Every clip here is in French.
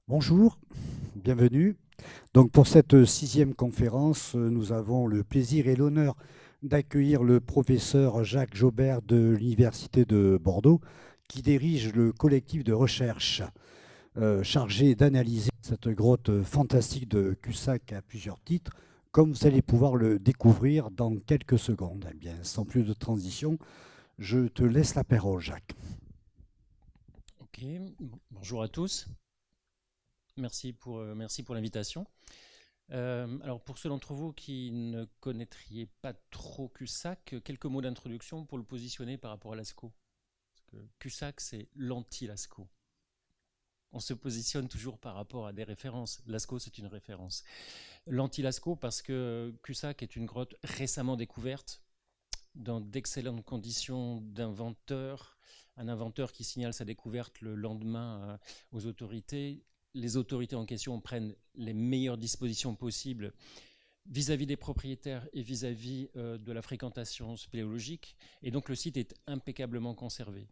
Bonjour, bienvenue. Donc pour cette sixième conférence, nous avons le plaisir et l'honneur d'accueillir le professeur Jacques Jaubert de l'Université de Bordeaux, qui dirige le collectif de recherche chargé d'analyser cette grotte fantastique de Cussac à plusieurs titres, comme vous allez pouvoir le découvrir dans quelques secondes. Eh bien, sans plus de transition, je te laisse la parole, Jacques. Ok, bonjour à tous. Merci pour l'invitation. Alors pour ceux d'entre vous qui ne connaîtriez pas trop Cussac, quelques mots d'introduction pour le positionner par rapport à Lascaux. Parce que Cussac, c'est l'anti-Lascaux. On se positionne toujours par rapport à des références. Lascaux, c'est une référence. L'anti-Lascaux parce que Cussac est une grotte récemment découverte dans d'excellentes conditions d'inventeur, un inventeur qui signale sa découverte le lendemain aux autorités. Les autorités en question prennent les meilleures dispositions possibles vis-à-vis des propriétaires et vis-à-vis de la fréquentation spéléologique, et donc le site est impeccablement conservé.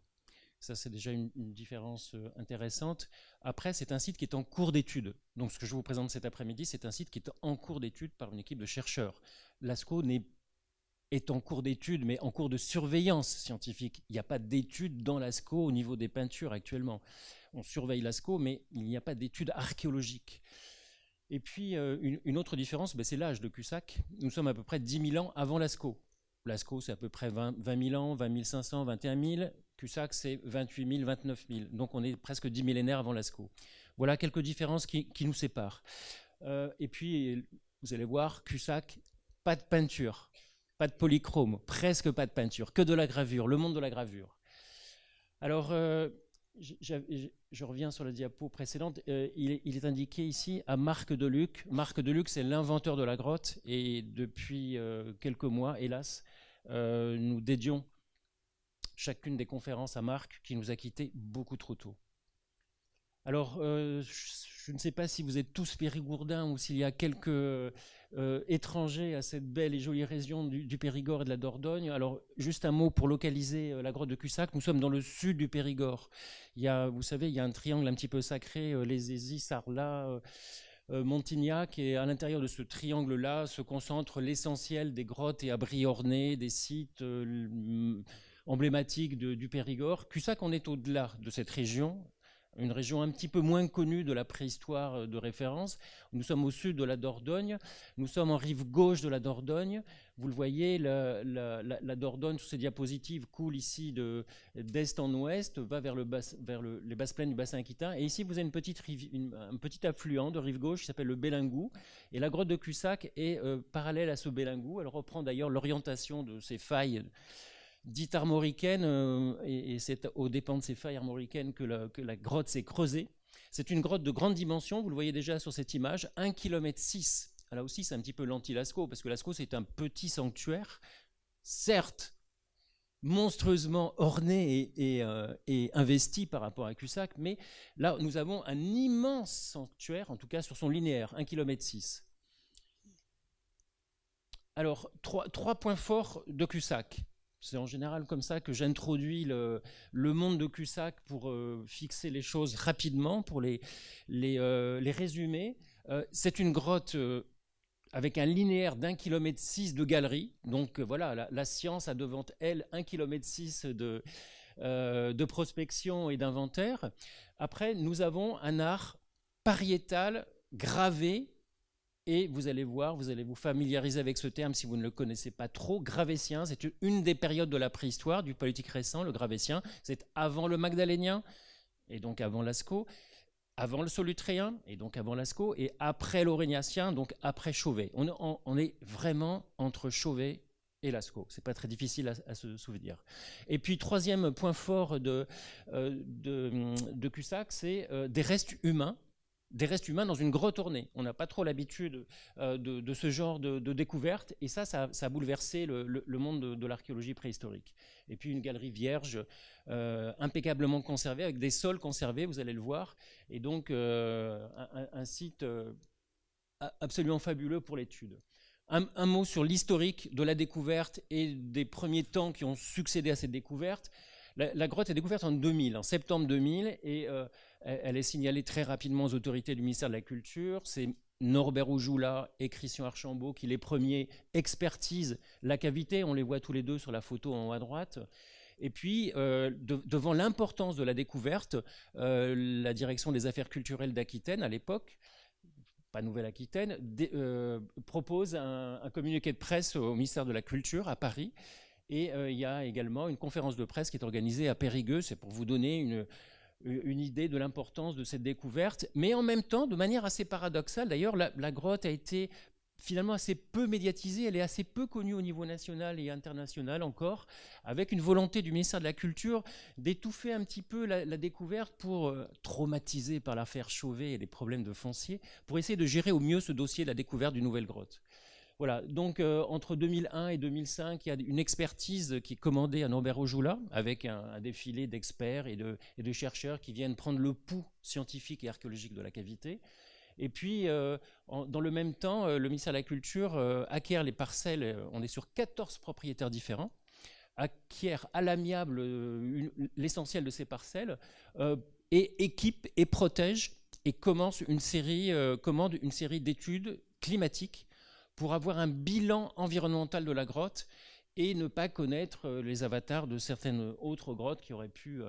Ça, c'est déjà une différence intéressante. Après, c'est un site qui est en cours d'étude. Donc, ce que je vous présente cet après-midi, c'est un site qui est en cours d'étude par une équipe de chercheurs. Lascaux est en cours d'étude, mais en cours de surveillance scientifique. Il n'y a pas d'études dans Lascaux au niveau des peintures actuellement. On surveille Lascaux, mais il n'y a pas d'études archéologiques. Et puis, une autre différence, c'est l'âge de Cussac. Nous sommes à peu près 10 000 ans avant Lascaux. Lascaux, c'est à peu près 20 000 ans, 20 500, 21 000. Cussac, c'est 28 000, 29 000. Donc, on est presque 10 millénaires avant Lascaux. Voilà quelques différences qui nous séparent. Et puis, vous allez voir, Cussac, pas de peinture, pas de polychrome, presque pas de peinture, que de la gravure, le monde de la gravure. Alors, je reviens sur la diapo précédente. Il est indiqué ici à Marc Deluc. Marc Deluc, c'est l'inventeur de la grotte. Et depuis quelques mois, hélas, nous dédions chacune des conférences à Marc, qui nous a quittés beaucoup trop tôt. Alors, je ne sais pas si vous êtes tous périgourdins ou s'il y a quelques étrangers à cette belle et jolie région du Périgord et de la Dordogne. Alors, juste un mot pour localiser la grotte de Cussac. Nous sommes dans le sud du Périgord. Vous savez, il y a un triangle un petit peu sacré, les Aisies, Sarlat, Montignac, et à l'intérieur de ce triangle-là se concentre l'essentiel des grottes et abris ornés, des sites emblématiques du Périgord. Cussac, on est au-delà de cette région, une région un petit peu moins connue de la préhistoire de référence. Nous sommes au sud de la Dordogne, nous sommes en rive gauche de la Dordogne. Vous le voyez, la Dordogne, sur ces diapositives, coule ici d'est en ouest, va vers les basses plaines du bassin aquitain. Et ici, vous avez un petit affluent de rive gauche qui s'appelle le Bélingou. Et la grotte de Cussac est parallèle à ce Bélingou. Elle reprend d'ailleurs l'orientation de ces failles dites armoricaines, et c'est aux dépens de ces failles armoricaines que la grotte s'est creusée. C'est une grotte de grande dimension, vous le voyez déjà sur cette image, 1,6 km. Là aussi, c'est un petit peu l'anti-Lascaux, parce que Lascaux, c'est un petit sanctuaire, certes monstrueusement orné et investi par rapport à Cussac, mais là, nous avons un immense sanctuaire, en tout cas sur son linéaire, 1,6 km. Alors, trois points forts de Cussac. C'est en général comme ça que j'introduis le monde de Cussac pour fixer les choses rapidement, pour les résumer. C'est une grotte avec un linéaire d'1,6 km de galerie. Donc voilà, la science a devant elle 1,6 km de prospection et d'inventaire. Après, nous avons un art pariétal gravé, et vous allez voir, vous allez vous familiariser avec ce terme si vous ne le connaissez pas trop. Gravétien, c'est une des périodes de la préhistoire, du paléolithique récent, le Gravétien. C'est avant le Magdalénien, et donc avant Lascaux, avant le Solutréen, et donc avant Lascaux, et après l'Aurignacien, donc après Chauvet. On est vraiment entre Chauvet et Lascaux. C'est pas très difficile à se souvenir. Et puis, troisième point fort de Cussac, c'est des restes humains dans une grotte ornée. On n'a pas trop l'habitude de ce genre de découverte, et ça a bouleversé le monde de l'archéologie préhistorique. Et puis une galerie vierge, impeccablement conservée, avec des sols conservés, vous allez le voir, et donc un site absolument fabuleux pour l'étude. Un mot sur l'historique de la découverte et des premiers temps qui ont succédé à cette découverte. La grotte est découverte en 2000, en septembre 2000, et elle est signalée très rapidement aux autorités du ministère de la Culture. C'est Norbert Oujoula et Christian Archambault qui, les premiers, expertisent la cavité. On les voit tous les deux sur la photo en haut à droite. Et puis, devant l'importance de la découverte, la direction des affaires culturelles d'Aquitaine, à l'époque, pas Nouvelle-Aquitaine, propose un communiqué de presse au ministère de la Culture à Paris. Et il y a également une conférence de presse qui est organisée à Périgueux. C'est pour vous donner une idée de l'importance de cette découverte. Mais en même temps, de manière assez paradoxale, d'ailleurs, la grotte a été finalement assez peu médiatisée, elle est assez peu connue au niveau national et international encore, avec une volonté du ministère de la Culture d'étouffer un petit peu la découverte pour, traumatisé par l'affaire Chauvet et les problèmes de foncier, pour essayer de gérer au mieux ce dossier de la découverte d'une nouvelle grotte. Voilà, donc entre 2001 et 2005, il y a une expertise qui est commandée à Norbert Oujoula, avec un défilé d'experts et de chercheurs qui viennent prendre le pouls scientifique et archéologique de la cavité. Et puis, dans le même temps, le ministère de la Culture acquiert les parcelles, on est sur 14 propriétaires différents, acquiert à l'amiable l'essentiel de ces parcelles, et équipe et protège et commande une série d'études climatiques pour avoir un bilan environnemental de la grotte et ne pas connaître les avatars de certaines autres grottes qui auraient pu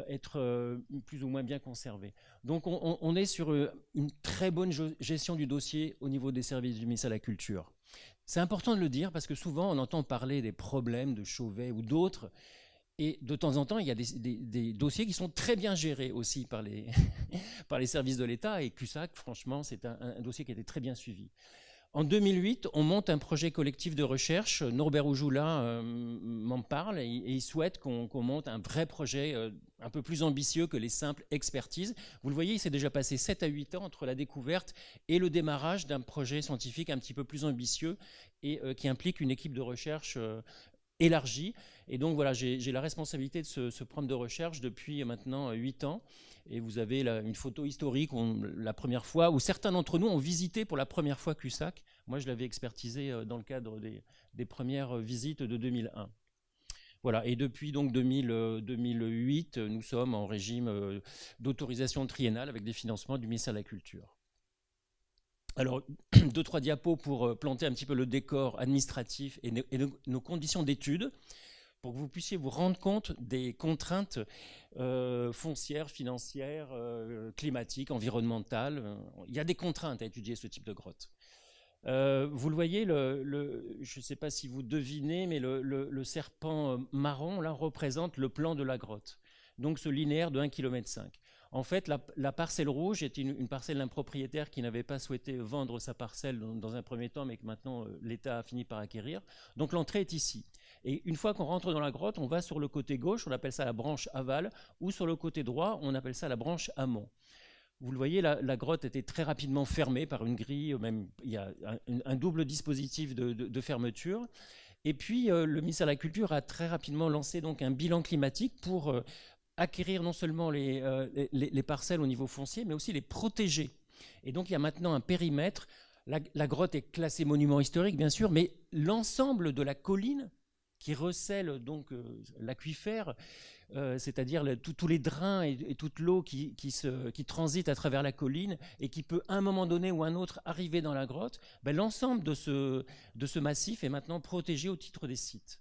être plus ou moins bien conservés. Donc on est sur une très bonne gestion du dossier au niveau des services du ministère de la Culture. C'est important de le dire parce que souvent on entend parler des problèmes de Chauvet ou d'autres, et de temps en temps il y a des dossiers qui sont très bien gérés aussi par les, par les services de l'État, et Cussac, franchement, c'est un dossier qui a été très bien suivi. En 2008, on monte un projet collectif de recherche. Norbert Oujoula m'en parle et il souhaite qu'on monte un vrai projet un peu plus ambitieux que les simples expertises. Vous le voyez, il s'est déjà passé 7 à 8 ans entre la découverte et le démarrage d'un projet scientifique un petit peu plus ambitieux et qui implique une équipe de recherche élargie. Et donc voilà, j'ai la responsabilité de ce programme de recherche depuis maintenant 8 ans. Et vous avez là une photo historique, la première fois, où certains d'entre nous ont visité pour la première fois Cussac. Moi, je l'avais expertisé dans le cadre des premières visites de 2001. Voilà, et depuis donc 2008, nous sommes en régime d'autorisation triennale avec des financements du ministère de la Culture. Alors, 2-3 diapos pour planter un petit peu le décor administratif et nos conditions d'études, pour que vous puissiez vous rendre compte des contraintes foncières, financières, climatiques, environnementales. Il y a des contraintes à étudier ce type de grotte. Vous le voyez, je ne sais pas si vous devinez, mais le serpent marron là, représente le plan de la grotte. Donc ce linéaire de 1,5 km. En fait, la parcelle rouge est une parcelle d'un propriétaire qui n'avait pas souhaité vendre sa parcelle dans un premier temps, mais que maintenant l'État a fini par acquérir. Donc l'entrée est ici. Et une fois qu'on rentre dans la grotte, on va sur le côté gauche, on appelle ça la branche aval, ou sur le côté droit, on appelle ça la branche amont. Vous le voyez, la grotte était très rapidement fermée par une grille, même il y a un double dispositif de fermeture. Et puis le ministère de la Culture a très rapidement lancé donc un bilan climatique pour acquérir non seulement les parcelles au niveau foncier, mais aussi les protéger. Et donc il y a maintenant un périmètre. La grotte est classée monument historique, bien sûr, mais l'ensemble de la colline qui recèle donc l'aquifère, c'est-à-dire tous les drains et toute l'eau qui transite à travers la colline et qui peut à un moment donné ou un autre arriver dans la grotte, ben, l'ensemble de ce massif est maintenant protégé au titre des sites.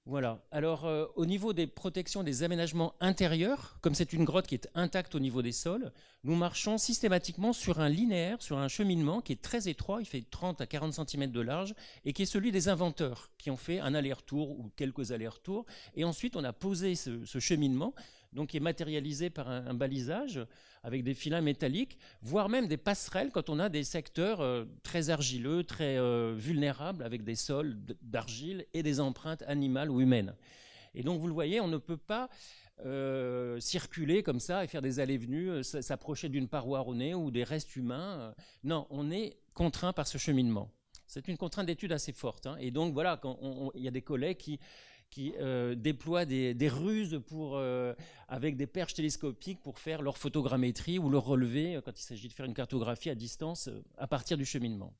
Voilà. Alors, au niveau des protections des aménagements intérieurs, comme c'est une grotte qui est intacte au niveau des sols, nous marchons systématiquement sur un linéaire, sur un cheminement qui est très étroit, il fait 30 à 40 cm de large, et qui est celui des inventeurs, qui ont fait un aller-retour ou quelques allers-retours. Et ensuite, on a posé ce cheminement, donc qui est matérialisé par un balisage avec des filins métalliques, voire même des passerelles quand on a des secteurs très argileux, très vulnérables, avec des sols d'argile et des empreintes animales ou humaines. Et donc, vous le voyez, on ne peut pas circuler comme ça et faire des allées-venues, s'approcher d'une paroi ronée ou des restes humains. Non, on est contraint par ce cheminement. C'est une contrainte d'étude assez forte. Hein. Et donc, voilà, il y a des collègues qui déploient des ruses avec des perches télescopiques pour faire leur photogrammétrie ou leur relevé quand il s'agit de faire une cartographie à distance à partir du cheminement.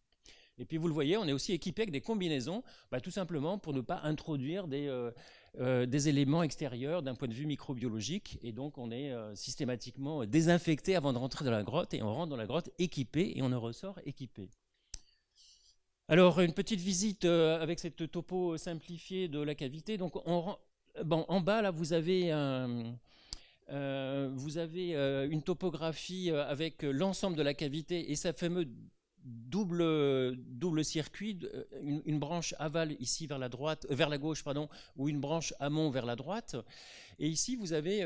Et puis vous le voyez, on est aussi équipé avec des combinaisons, tout simplement pour ne pas introduire des éléments extérieurs d'un point de vue microbiologique. Et donc on est systématiquement désinfecté avant de rentrer dans la grotte, et on rentre dans la grotte équipé et on en ressort équipé. Alors une petite visite avec cette topo simplifiée de la cavité. Donc en bas là vous avez une topographie avec l'ensemble de la cavité et sa fameuse double circuit, une branche aval ici vers la gauche, ou une branche amont vers la droite. Et ici, vous avez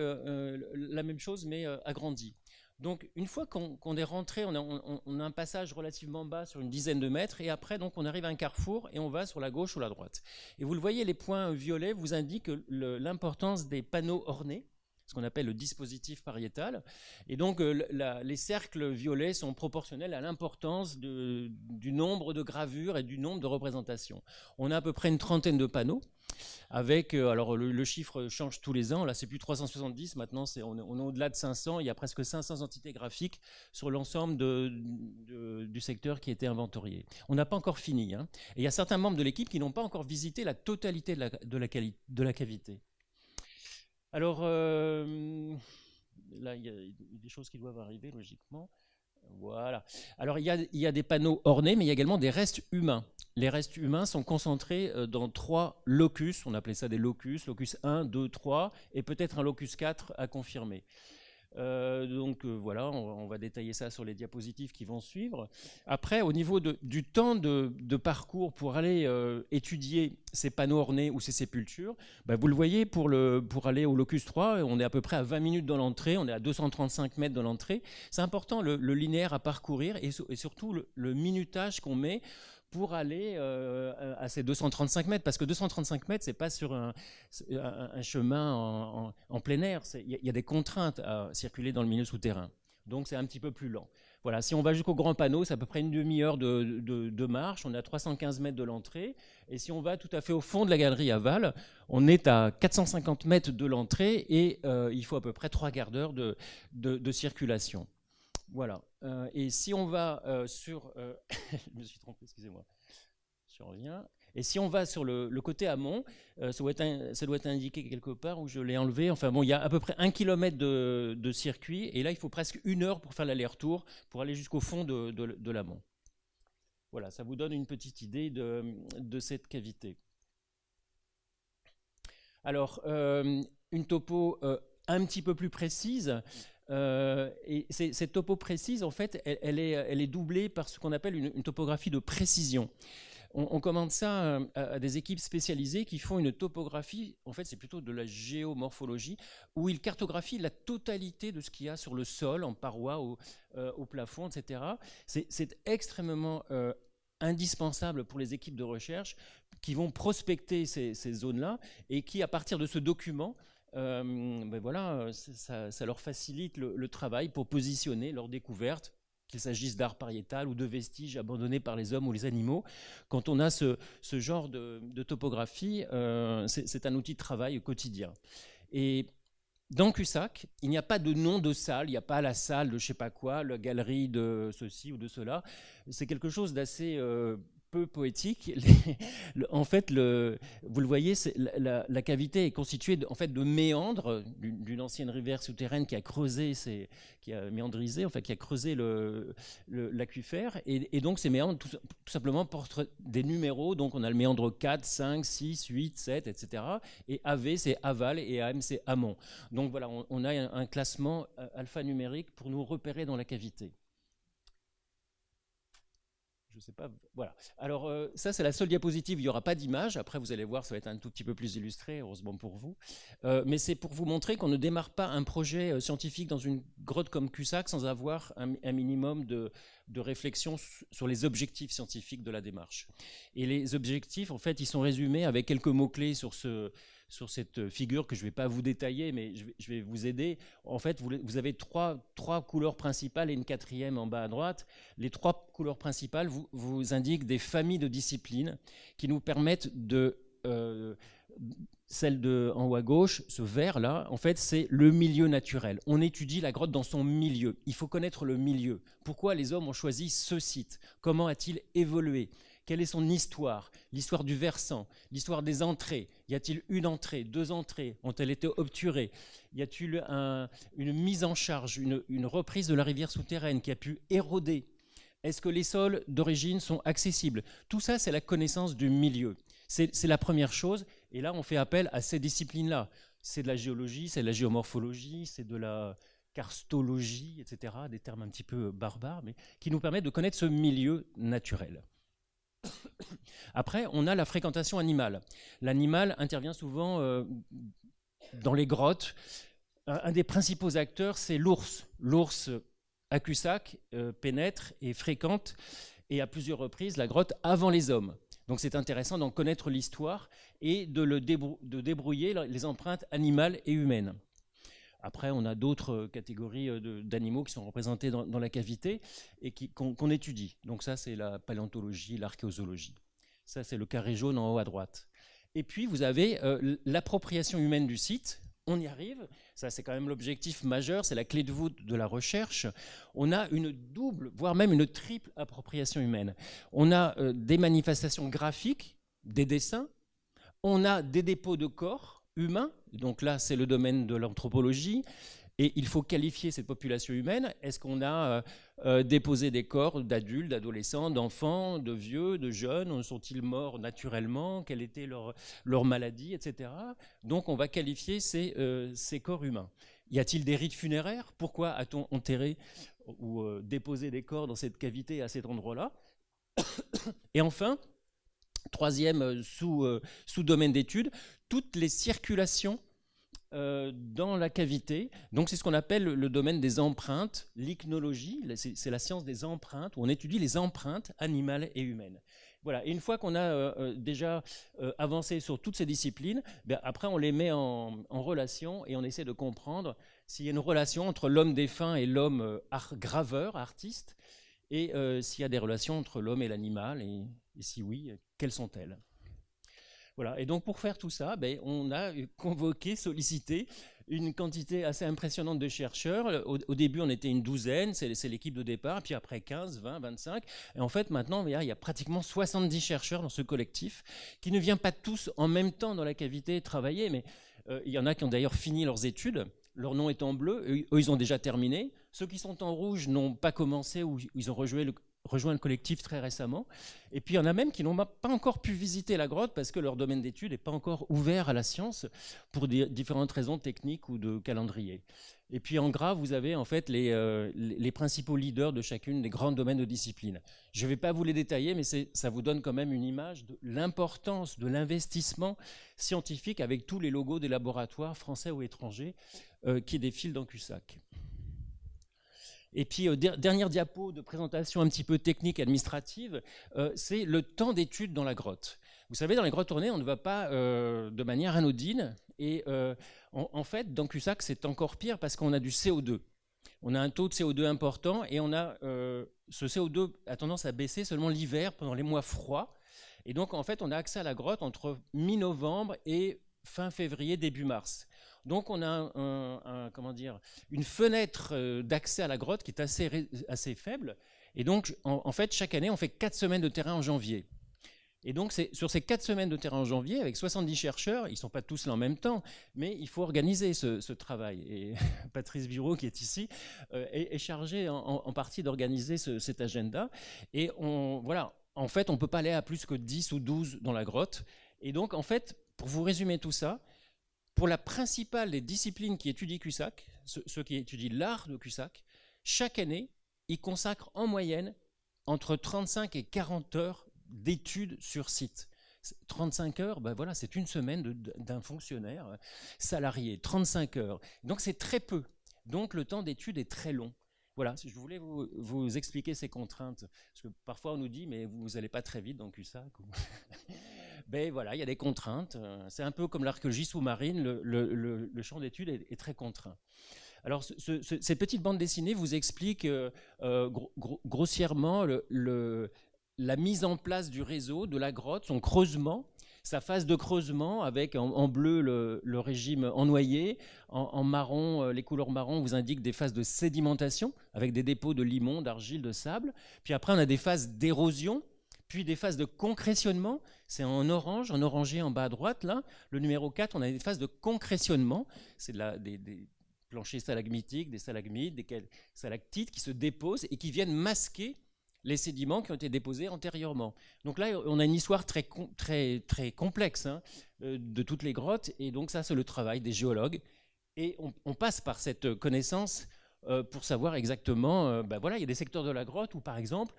la même chose, mais agrandie. Donc, une fois qu'on est rentré, on a un passage relativement bas sur une dizaine de mètres, et après, donc, on arrive à un carrefour et on va sur la gauche ou la droite. Et vous le voyez, les points violets vous indiquent l'importance des panneaux ornés, ce qu'on appelle le dispositif pariétal. Et donc, les cercles violets sont proportionnels à l'importance du nombre de gravures et du nombre de représentations. On a à peu près une trentaine de panneaux, avec, alors le chiffre change tous les ans, là c'est plus 370, maintenant on est au-delà de 500, il y a presque 500 entités graphiques sur l'ensemble du secteur qui a été inventorié. On n'a pas encore fini, hein. Et il y a certains membres de l'équipe qui n'ont pas encore visité la totalité de la cavité. Alors, là, il y a des choses qui doivent arriver logiquement. Voilà. Alors, il y a des panneaux ornés, mais il y a également des restes humains. Les restes humains sont concentrés dans 3 locus. On appelait ça des locus 1, 2, 3, et peut-être un locus 4 à confirmer. Voilà, on va détailler ça sur les diapositives qui vont suivre. Après, au niveau du temps de parcours pour aller étudier ces panneaux ornés ou ces sépultures, vous le voyez, pour aller au locus 3, on est à peu près à 20 minutes dans l'entrée, on est à 235 mètres de l'entrée. C'est important le linéaire à parcourir et surtout le minutage qu'on met pour aller à ces 235 mètres, parce que 235 mètres, c'est pas sur un chemin en plein air, il y a des contraintes à circuler dans le milieu souterrain, donc c'est un petit peu plus lent. Voilà, si on va jusqu'au grand panneau, c'est à peu près une demi-heure de marche, on est à 315 mètres de l'entrée, et si on va tout à fait au fond de la galerie aval, on est à 450 mètres de l'entrée, et il faut à peu près 3 quarts d'heure de circulation. Voilà. Et si on va sur... je me suis trompé, excusez-moi. Je reviens. Et si on va sur le côté amont, ça doit être indiqué quelque part où je l'ai enlevé. Enfin bon, il y a à peu près 1 kilomètre de circuit. Et là, il faut presque 1 heure pour faire l'aller-retour, pour aller jusqu'au fond de l'amont. Voilà, ça vous donne une petite idée de cette cavité. Alors, une topo un petit peu plus précise. Et cette topo précise, en fait, elle est doublée par ce qu'on appelle une topographie de précision. On commande ça à des équipes spécialisées qui font une topographie, en fait c'est plutôt de la géomorphologie, où ils cartographient la totalité de ce qu'il y a sur le sol, en parois, au plafond, etc. C'est extrêmement indispensable pour les équipes de recherche qui vont prospecter ces zones-là et qui, à partir de ce document, voilà, ça leur facilite le travail pour positionner leurs découvertes, qu'il s'agisse d'art pariétal ou de vestiges abandonnés par les hommes ou les animaux. Quand on a ce genre de topographie, c'est un outil de travail quotidien. Et dans Cussac, il n'y a pas de nom de salle, il n'y a pas la salle de je ne sais pas quoi, la galerie de ceci ou de cela. C'est quelque chose d'assez... peu poétique. En fait, vous le voyez, la cavité est constituée en fait de méandres d'une ancienne rivière souterraine qui a creusé, qui a méandrisé, enfin qui a creusé l'aquifère, et donc ces méandres tout simplement portent des numéros. Donc on a le méandre 4, 5, 6, 8, 7, etc. Et AV c'est aval et AM c'est amont. Donc voilà, on a un classement alphanumérique pour nous repérer dans la cavité. Je sais pas, voilà. Alors ça c'est la seule diapositive, il n'y aura pas d'image, après vous allez voir ça va être un tout petit peu plus illustré, heureusement pour vous, mais c'est pour vous montrer qu'on ne démarre pas un projet scientifique dans une grotte comme Cussac sans avoir un minimum de réflexion sur les objectifs scientifiques de la démarche. Et les objectifs, en fait, ils sont résumés avec quelques mots-clés sur cette figure que je ne vais pas vous détailler, mais je vais vous aider. En fait, vous avez trois couleurs principales et une quatrième en bas à droite. Les 3 couleurs principales vous indiquent des familles de disciplines qui nous permettent de celle en haut à gauche, ce vert-là, en fait, c'est le milieu naturel. On étudie la grotte dans son milieu. Il faut connaître le milieu. Pourquoi les hommes ont choisi ce site? Comment a-t-il évolué? Quelle est son histoire? L'histoire du versant, l'histoire des entrées. Y a-t-il une entrée, deux entrées? Ont-elles été obturées? Y a-t-il une mise en charge, une reprise de la rivière souterraine qui a pu éroder? Est-ce que les sols d'origine sont accessibles? Tout ça, c'est la connaissance du milieu. C'est la première chose. Et là, on fait appel à ces disciplines-là. C'est de la géologie, c'est de la géomorphologie, c'est de la karstologie, etc. Des termes un petit peu barbares, mais qui nous permettent de connaître ce milieu naturel. Après, on a la fréquentation animale. L'animal intervient souvent dans les grottes. Un des principaux acteurs, c'est l'ours. L'ours à Cussac pénètre et fréquente, et à plusieurs reprises, la grotte avant les hommes. Donc c'est intéressant d'en connaître l'histoire et de débrouiller les empreintes animales et humaines. Après, on a d'autres catégories d'animaux qui sont représentés dans la cavité et qu'on étudie. Donc ça, c'est la paléontologie, l'archéozoologie. Ça, c'est le carré jaune en haut à droite. Et puis, vous avez l'appropriation humaine du site. On y arrive. Ça, c'est quand même l'objectif majeur. C'est la clé de voûte de la recherche. On a une double, voire même une triple appropriation humaine. On a des manifestations graphiques, des dessins. On a des dépôts de corps humains. Donc là, c'est le domaine de l'anthropologie. Et il faut qualifier cette population humaine. Est-ce qu'on a déposé des corps d'adultes, d'adolescents, d'enfants, de vieux, de jeunes? Sont-ils morts naturellement? Quelle était leur maladie, etc. Donc on va qualifier ces corps humains. Y a-t-il des rites funéraires? Pourquoi a-t-on enterré ou déposé des corps dans cette cavité à cet endroit-là? Et enfin, troisième sous-domaine d'étude, toutes les circulations dans la cavité. Donc c'est ce qu'on appelle le domaine des empreintes, l'ichnologie, c'est la science des empreintes, où on étudie les empreintes animales et humaines. Voilà. Et une fois qu'on a déjà avancé sur toutes ces disciplines, ben après on les met en relation et on essaie de comprendre s'il y a une relation entre l'homme défunt et l'homme graveur, artiste, et s'il y a des relations entre l'homme et l'animal, et si oui, quelles sont-elles? Voilà. Et donc pour faire tout ça, ben, on a convoqué, sollicité une quantité assez impressionnante de chercheurs. Au début, on était une douzaine, c'est l'équipe de départ, puis après 15, 20, 25. Et en fait, maintenant, il y a pratiquement 70 chercheurs dans ce collectif, qui ne viennent pas tous en même temps dans la cavité travailler, mais il y en a qui ont d'ailleurs fini leurs études. Leur nom est en bleu, eux, ils ont déjà terminé. Ceux qui sont en rouge n'ont pas commencé ou ils ont rejoint le collectif très récemment. Et puis il y en a même qui n'ont pas encore pu visiter la grotte parce que leur domaine d'étude n'est pas encore ouvert à la science pour différentes raisons techniques ou de calendrier. Et puis en gras, vous avez en fait les principaux leaders de chacune des grands domaines de discipline. Je ne vais pas vous les détailler, mais ça vous donne quand même une image de l'importance de l'investissement scientifique avec tous les logos des laboratoires français ou étrangers qui défilent dans Cussac. Et puis, dernière diapo de présentation un petit peu technique, administrative, c'est le temps d'étude dans la grotte. Vous savez, dans les grottes tournées, on ne va pas de manière anodine. Et en fait, dans Cussac, c'est encore pire parce qu'on a du CO2. On a un taux de CO2 important et on a ce CO2 a tendance à baisser seulement l'hiver, pendant les mois froids. Et donc, en fait, on a accès à la grotte entre mi-novembre et fin février, début mars. Donc on a une fenêtre d'accès à la grotte qui est assez faible. Et donc en fait, chaque année, on fait 4 semaines de terrain en janvier. Et donc sur ces 4 semaines de terrain en janvier, avec 70 chercheurs, ils ne sont pas tous là en même temps, mais il faut organiser ce travail. Et Patrice Bureau, qui est ici, est chargé en partie d'organiser cet agenda. Et en fait, on ne peut pas aller à plus que 10 ou 12 dans la grotte. Et donc, en fait, pour vous résumer tout ça, pour la principale des disciplines qui étudient Cussac, ceux qui étudient l'art de Cussac, chaque année, ils consacrent en moyenne entre 35 et 40 heures d'études sur site. 35 heures, ben voilà, c'est une semaine d'un fonctionnaire salarié, 35 heures. Donc c'est très peu. Donc le temps d'étude est très long. Voilà, je voulais vous expliquer ces contraintes, parce que parfois on nous dit, mais vous n'allez pas très vite dans Cussac. Ben voilà, il y a des contraintes. C'est un peu comme l'archéologie sous-marine, le champ d'étude est très contraint. Alors, cette petite bande dessinée vous explique grossièrement la mise en place du réseau, de la grotte, son creusement. sa phase de creusement avec en bleu le régime ennoyé, en marron, les couleurs marron vous indiquent des phases de sédimentation avec des dépôts de limon, d'argile, de sable. Puis après, on a des phases d'érosion, puis des phases de concrétionnement. C'est en orange, en orangé en bas à droite, là. Le numéro 4, on a des phases de concrétionnement. C'est des planchers stalagmitiques, des stalagmites, des stalactites qui se déposent et qui viennent masquer les sédiments qui ont été déposés antérieurement. Donc là, on a une histoire très complexe hein, de toutes les grottes. Et donc ça, c'est le travail des géologues. Et on passe par cette connaissance pour savoir exactement, voilà, il y a des secteurs de la grotte où, par exemple,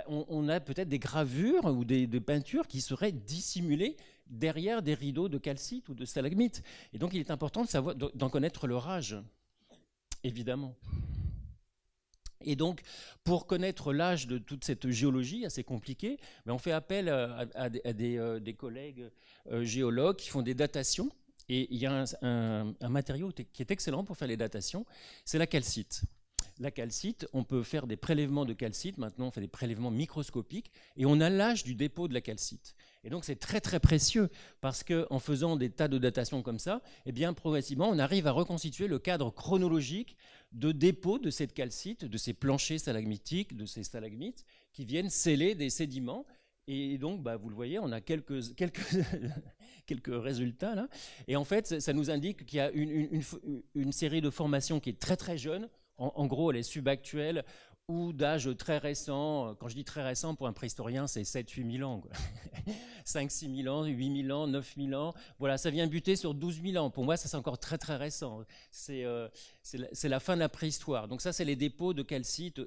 on a peut-être des gravures ou des peintures qui seraient dissimulées derrière des rideaux de calcite ou de stalagmite. Et donc, il est important d'en connaître leur âge, évidemment. Et donc, pour connaître l'âge de toute cette géologie assez compliquée, on fait appel à des collègues géologues qui font des datations. Et il y a un matériau qui est excellent pour faire les datations, c'est la calcite. La calcite, on peut faire des prélèvements de calcite. Maintenant, on fait des prélèvements microscopiques et on a l'âge du dépôt de la calcite. Et donc, c'est très, très précieux parce qu'en faisant des tas de datations comme ça, eh bien, progressivement, on arrive à reconstituer le cadre chronologique de dépôt de cette calcite, de ces planchers stalagmitiques, de ces stalagmites qui viennent sceller des sédiments. Et donc, vous le voyez, on a quelques résultats là. Et en fait, ça nous indique qu'il y a une série de formations qui est très, très jeune. En gros, elle est subactuelle ou d'âge très récent. Quand je dis très récent, pour un préhistorien, c'est 7-8 000 ans. 5-6 000 ans, 8 000 ans, 9 000 ans. Voilà, ça vient buter sur 12 000 ans. Pour moi, ça, c'est encore très, très récent. C'est la fin de la préhistoire. Donc ça, c'est les dépôts de calcite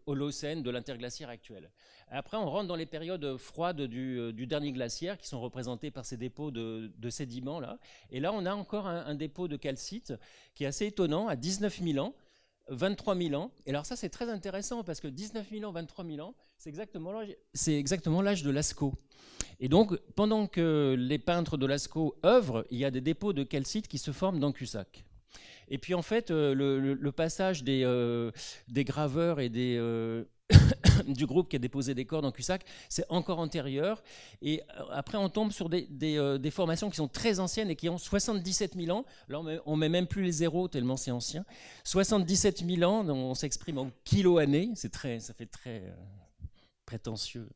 holocène de l'interglaciaire actuel. Après, on rentre dans les périodes froides du dernier glaciaire qui sont représentées par ces dépôts de sédiments. Là. Et là, on a encore un dépôt de calcite qui est assez étonnant, à 19 000 ans. 23 000 ans. Et alors ça, c'est très intéressant parce que 19 000 ans, 23 000 ans, c'est exactement l'âge de Lascaux. Et donc, pendant que les peintres de Lascaux œuvrent, il y a des dépôts de calcite qui se forment dans Cussac. Et puis en fait, le passage des graveurs et du groupe qui a déposé des corps dans Cussac, c'est encore antérieur. Et après, on tombe sur des formations qui sont très anciennes et qui ont 77 000 ans. Là, on ne met même plus les zéros tellement c'est ancien. 77 000 ans, on s'exprime en kilo-années. Ça fait très prétentieux.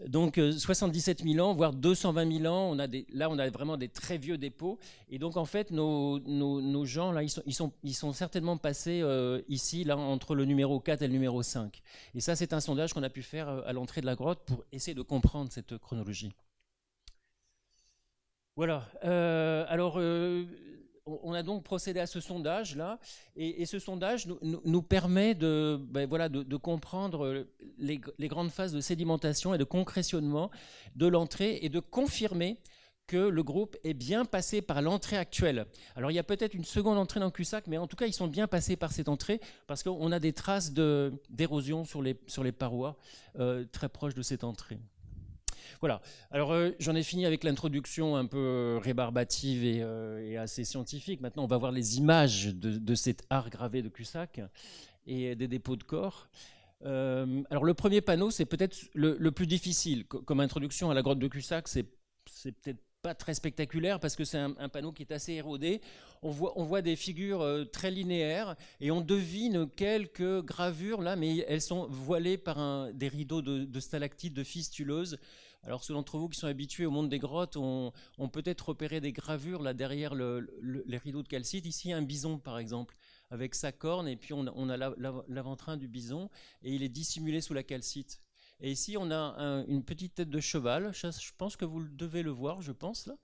Donc 77 000 ans, voire 220 000 ans, là on a vraiment des très vieux dépôts. Et donc en fait, nos gens, là, ils sont certainement passés ici, là, entre le numéro 4 et le numéro 5. Et ça, c'est un sondage qu'on a pu faire à l'entrée de la grotte pour essayer de comprendre cette chronologie. Voilà. On a donc procédé à ce sondage-là, et ce sondage nous permet de comprendre les grandes phases de sédimentation et de concrétionnement de l'entrée et de confirmer que le groupe est bien passé par l'entrée actuelle. Alors il y a peut-être une seconde entrée dans Cussac, mais en tout cas ils sont bien passés par cette entrée parce qu'on a des traces d'érosion sur les parois très proches de cette entrée. Voilà, alors j'en ai fini avec l'introduction un peu rébarbative et assez scientifique. Maintenant, on va voir les images de cet art gravé de Cussac et des dépôts de corps. Alors le premier panneau, c'est peut-être le plus difficile. Comme introduction à la grotte de Cussac, c'est peut-être pas très spectaculaire parce que c'est un panneau qui est assez érodé. On voit des figures très linéaires et on devine quelques gravures là, mais elles sont voilées par des rideaux de stalactites, de fistuleuses. Alors ceux d'entre vous qui sont habitués au monde des grottes ont peut-être repéré des gravures là derrière les rideaux de calcite. Ici, un bison par exemple, avec sa corne, et puis on a l'avant-train du bison, et il est dissimulé sous la calcite. Et ici, on a une petite tête de cheval. Je pense que vous devez le voir, je pense. Là.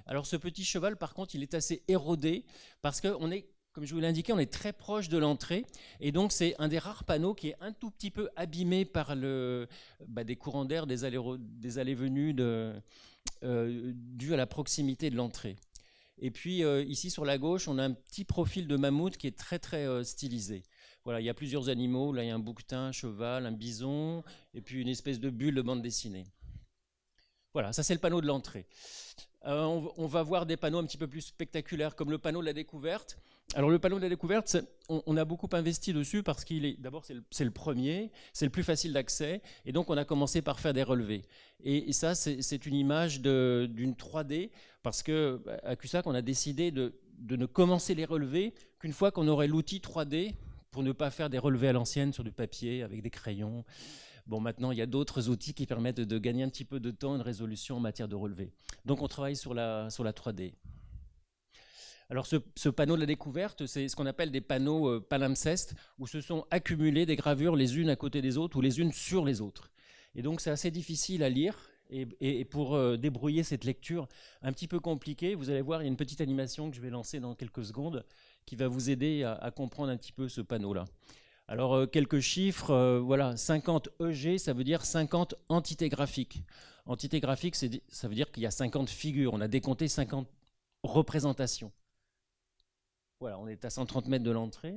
Alors ce petit cheval, par contre, il est assez érodé, parce qu'on est, comme je vous l'ai indiqué, on est très proche de l'entrée. Et donc, c'est un des rares panneaux qui est un tout petit peu abîmé par des courants d'air, des allées-venues dues à la proximité de l'entrée. Et puis, ici, sur la gauche, on a un petit profil de mammouth qui est très, très stylisé. Voilà, il y a plusieurs animaux. Là, il y a un bouquetin, un cheval, un bison, et puis une espèce de bulle de bande dessinée. Voilà, ça, c'est le panneau de l'entrée. On va voir des panneaux un petit peu plus spectaculaires, comme le panneau de la découverte. Alors le panneau de la découverte, on a beaucoup investi dessus parce qu'il est, d'abord c'est le premier, c'est le plus facile d'accès, et donc on a commencé par faire des relevés. Et ça c'est une image d'une 3D, parce que à Cussac on a décidé de ne commencer les relevés qu'une fois qu'on aurait l'outil 3D, pour ne pas faire des relevés à l'ancienne sur du papier avec des crayons. Bon, maintenant il y a d'autres outils qui permettent de gagner un petit peu de temps et de résolution en matière de relevé. Donc on travaille sur la 3D. Alors ce panneau de la découverte, c'est ce qu'on appelle des panneaux palimpsestes, où se sont accumulées des gravures les unes à côté des autres ou les unes sur les autres. Et donc c'est assez difficile à lire. Et pour débrouiller cette lecture un petit peu compliquée, vous allez voir, il y a une petite animation que je vais lancer dans quelques secondes qui va vous aider à comprendre un petit peu ce panneau-là. Alors quelques chiffres, voilà, 50 EG, ça veut dire 50 entités graphiques. Entité graphique, ça veut dire qu'il y a 50 figures, on a décompté 50 représentations. Voilà, on est à 130 mètres de l'entrée.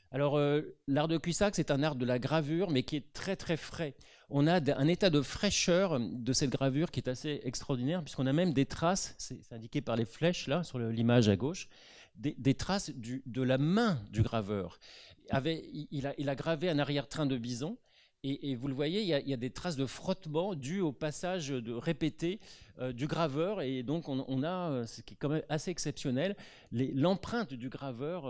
Alors, l'art de Cussac, c'est un art de la gravure, mais qui est très très frais. On a un état de fraîcheur de cette gravure qui est assez extraordinaire, puisqu'on a même des traces, c'est indiqué par les flèches là, sur l'image à gauche, des traces de la main du graveur. Il a gravé un arrière-train de bison, et vous le voyez, il y a des traces de frottement dues au passage répété du graveur, et donc on a, ce qui est quand même assez exceptionnel, l'empreinte du graveur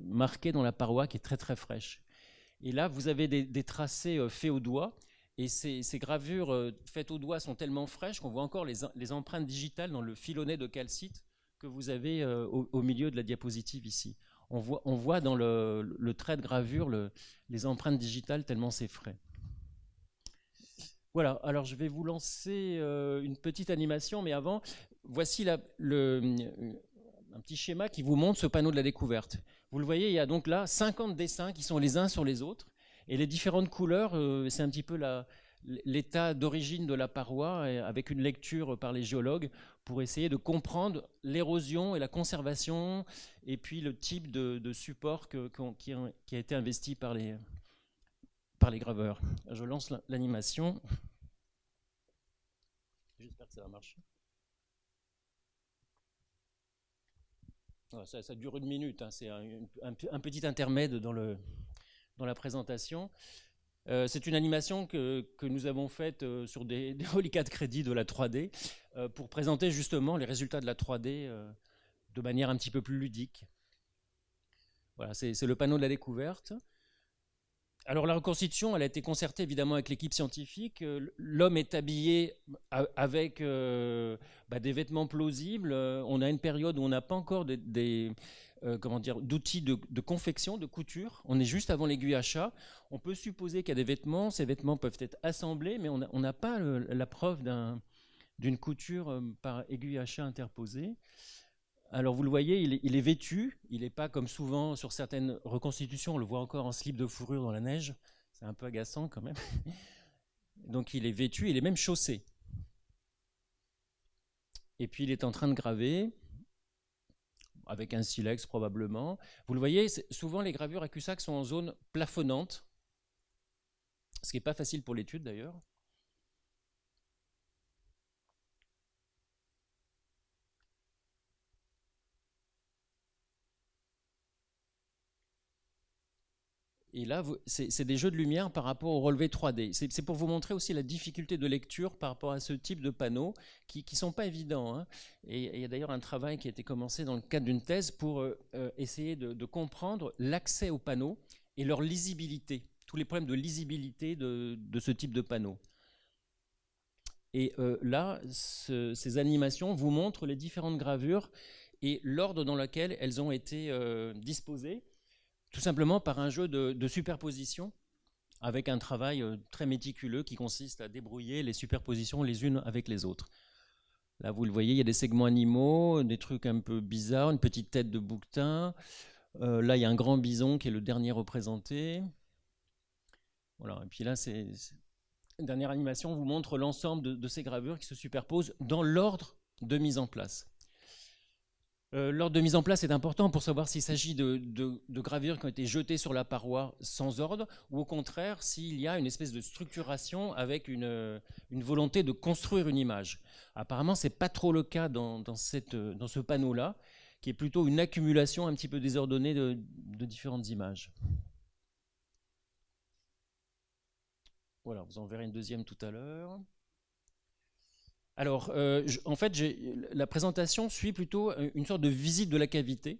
marquée dans la paroi qui est très très fraîche. Et là, vous avez des tracés faits au doigt, et ces gravures faites au doigt sont tellement fraîches qu'on voit encore les empreintes digitales dans le filonnet de calcite que vous avez au milieu de la diapositive ici. On voit dans le trait de gravure les empreintes digitales tellement c'est frais. Voilà, alors je vais vous lancer une petite animation, mais avant, voici un petit schéma qui vous montre ce panneau de la découverte. Vous le voyez, il y a donc là 50 dessins qui sont les uns sur les autres, et les différentes couleurs, c'est un petit peu l'état d'origine de la paroi, avec une lecture par les géologues, pour essayer de comprendre l'érosion et la conservation, et puis le type de support qui a été investi par les graveurs. Je lance l'animation. J'espère que ça va marcher. Ça dure 1 minute, hein. C'est un petit intermède dans la présentation. C'est une animation que nous avons faite sur des reliquats de crédit de la 3D pour présenter justement les résultats de la 3D de manière un petit peu plus ludique. Voilà, c'est le panneau de la découverte. Alors la reconstitution, elle a été concertée évidemment avec l'équipe scientifique. L'homme est habillé avec des vêtements plausibles. On a une période où on n'a pas encore d'outils de confection, de couture. On est juste avant l'aiguille à chat. On peut supposer qu'il y a des vêtements. Ces vêtements peuvent être assemblés, mais on n'a pas la preuve d'une couture par aiguille à chat interposée. Alors vous le voyez, il est vêtu, il n'est pas comme souvent sur certaines reconstitutions, on le voit encore en slip de fourrure dans la neige, c'est un peu agaçant quand même. Donc il est vêtu, il est même chaussé. Et puis il est en train de graver, avec un silex probablement. Vous le voyez, souvent les gravures à Cussac sont en zone plafonnante, ce qui n'est pas facile pour l'étude d'ailleurs. Et là, c'est des jeux de lumière par rapport au relevé 3D. C'est pour vous montrer aussi la difficulté de lecture par rapport à ce type de panneaux qui ne sont pas évidents, hein. Et il y a d'ailleurs un travail qui a été commencé dans le cadre d'une thèse pour essayer de comprendre l'accès aux panneaux et leur lisibilité, tous les problèmes de lisibilité de ce type de panneaux. Et là, ces animations vous montrent les différentes gravures et l'ordre dans lequel elles ont été disposées, tout simplement par un jeu de superposition, avec un travail très méticuleux qui consiste à débrouiller les superpositions les unes avec les autres. Là, vous le voyez, il y a des segments animaux, des trucs un peu bizarres, une petite tête de bouquetin. Là, il y a un grand bison qui est le dernier représenté. Voilà, et puis là, une dernière animation vous montre l'ensemble de ces gravures qui se superposent dans l'ordre de mise en place. L'ordre de mise en place est important pour savoir s'il s'agit de gravures qui ont été jetées sur la paroi sans ordre, ou au contraire, s'il y a une espèce de structuration avec une volonté de construire une image. Apparemment, ce n'est pas trop le cas dans ce panneau-là, qui est plutôt une accumulation un petit peu désordonnée de différentes images. Voilà, vous en verrez une deuxième tout à l'heure. Alors, en fait, la présentation suit plutôt une sorte de visite de la cavité,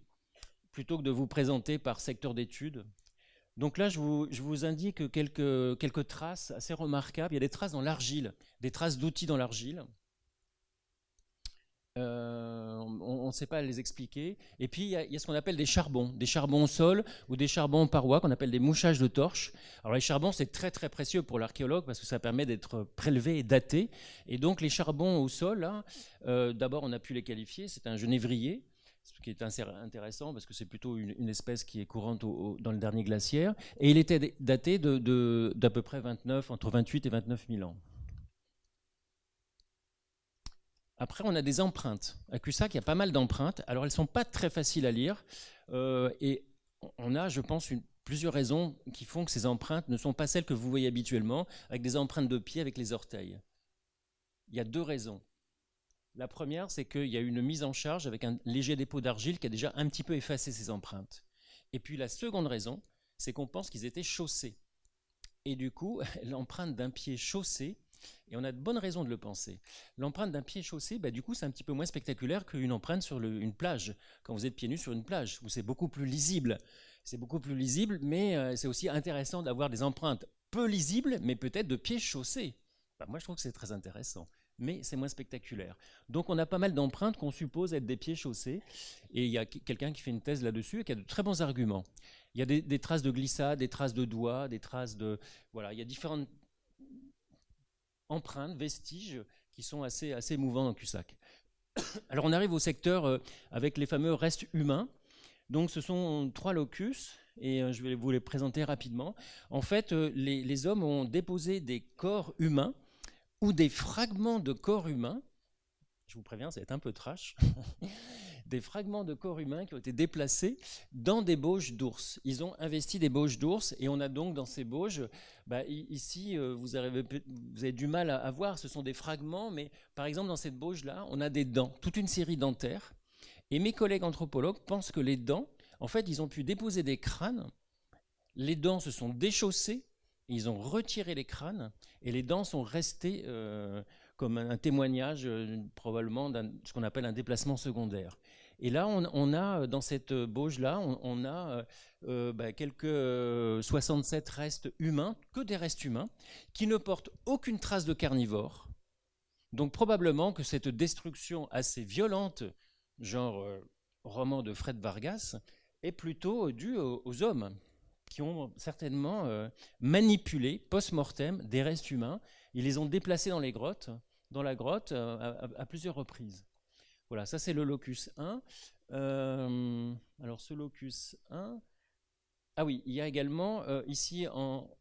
plutôt que de vous présenter par secteur d'études. Donc là, je vous indique quelques traces assez remarquables. Il y a des traces dans l'argile, des traces d'outils dans l'argile. On ne sait pas les expliquer. Et puis, il y a ce qu'on appelle des charbons au sol ou des charbons en paroi, qu'on appelle des mouchages de torches. Alors, les charbons, c'est très, très précieux pour l'archéologue parce que ça permet d'être prélevé et daté. Et donc, les charbons au sol, là, d'abord, on a pu les qualifier. C'est un genévrier, ce qui est intéressant parce que c'est plutôt une espèce qui est courante dans le dernier glaciaire. Et il était daté d'à peu près entre 28 et 29 000 ans. Après, on a des empreintes. À Cussac, il y a pas mal d'empreintes. Alors, elles ne sont pas très faciles à lire. Et on a, je pense, plusieurs raisons qui font que ces empreintes ne sont pas celles que vous voyez habituellement, avec des empreintes de pied avec les orteils. Il y a deux raisons. La première, c'est qu'il y a eu une mise en charge avec un léger dépôt d'argile qui a déjà un petit peu effacé ces empreintes. Et puis, la seconde raison, c'est qu'on pense qu'ils étaient chaussés. Et du coup, l'empreinte d'un pied chaussé, et on a de bonnes raisons de le penser. L'empreinte d'un pied chaussé, du coup, c'est un petit peu moins spectaculaire qu'une empreinte sur une plage, quand vous êtes pieds nus sur une plage, où c'est beaucoup plus lisible. C'est beaucoup plus lisible, mais c'est aussi intéressant d'avoir des empreintes peu lisibles, mais peut-être de pieds chaussés. Moi, je trouve que c'est très intéressant, mais c'est moins spectaculaire. Donc, on a pas mal d'empreintes qu'on suppose être des pieds chaussés, et il y a quelqu'un qui fait une thèse là-dessus et qui a de très bons arguments. Il y a des traces de glissade, des traces de doigts, des traces de... Voilà, il y a différentes empreintes, vestiges qui sont assez mouvants dans Cussac. Alors on arrive au secteur avec les fameux restes humains. Donc ce sont 3 locus et je vais vous les présenter rapidement. En fait, les hommes ont déposé des corps humains ou des fragments de corps humains. Je vous préviens, ça va être un peu trash. Des fragments de corps humains qui ont été déplacés dans des bauges d'ours. Ils ont investi des bauges d'ours et on a donc dans ces bauges, ici vous avez du mal à voir, ce sont des fragments, mais par exemple dans cette bauge-là, on a des dents, toute une série dentaires. Et mes collègues anthropologues pensent que les dents, en fait, ils ont pu déposer des crânes, les dents se sont déchaussées, ils ont retiré les crânes et les dents sont restées comme un témoignage probablement de ce qu'on appelle un déplacement secondaire. Et là, on a, dans cette bauge-là, on a quelques 67 restes humains, que des restes humains, qui ne portent aucune trace de carnivore. Donc probablement que cette destruction assez violente, genre roman de Fred Vargas, est plutôt due aux hommes, qui ont certainement manipulé post-mortem des restes humains. Ils les ont déplacés dans la grotte à plusieurs reprises. Voilà, ça c'est le locus 1. Alors ce locus 1, ah oui, il y a également ici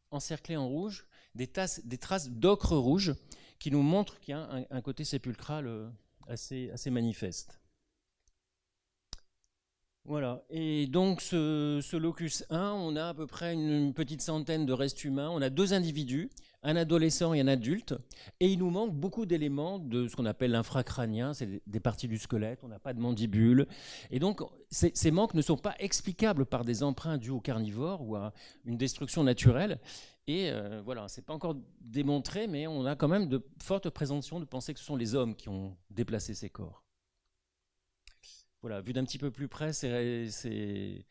encerclé en rouge des traces d'ocre rouge qui nous montrent qu'il y a un côté sépulcral assez manifeste. Voilà, et donc ce locus 1, on a à peu près une petite centaine de restes humains, on a 2 individus, un adolescent et un adulte, et il nous manque beaucoup d'éléments de ce qu'on appelle l'infracrânien, c'est des parties du squelette, on n'a pas de mandibule, et donc ces manques ne sont pas explicables par des empreintes dues aux carnivores ou à une destruction naturelle, et voilà, c'est pas encore démontré, mais on a quand même de fortes présomptions de penser que ce sont les hommes qui ont déplacé ces corps. Voilà, vu d'un petit peu plus près, ces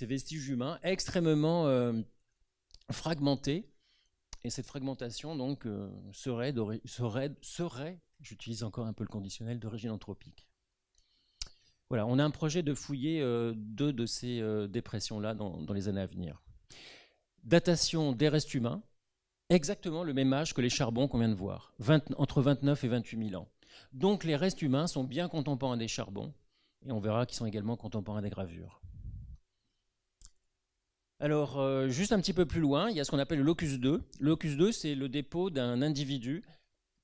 vestiges humains extrêmement fragmentés. Et cette fragmentation donc serait, j'utilise encore un peu le conditionnel, d'origine anthropique. Voilà, on a un projet de fouiller 2 de ces dépressions-là dans les années à venir. Datation des restes humains, exactement le même âge que les charbons qu'on vient de voir, entre 29 et 28 000 ans. Donc les restes humains sont bien contemporains des charbons, et on verra qu'ils sont également contemporains des gravures. Alors, juste un petit peu plus loin, il y a ce qu'on appelle le locus 2. Le locus 2, c'est le dépôt d'un individu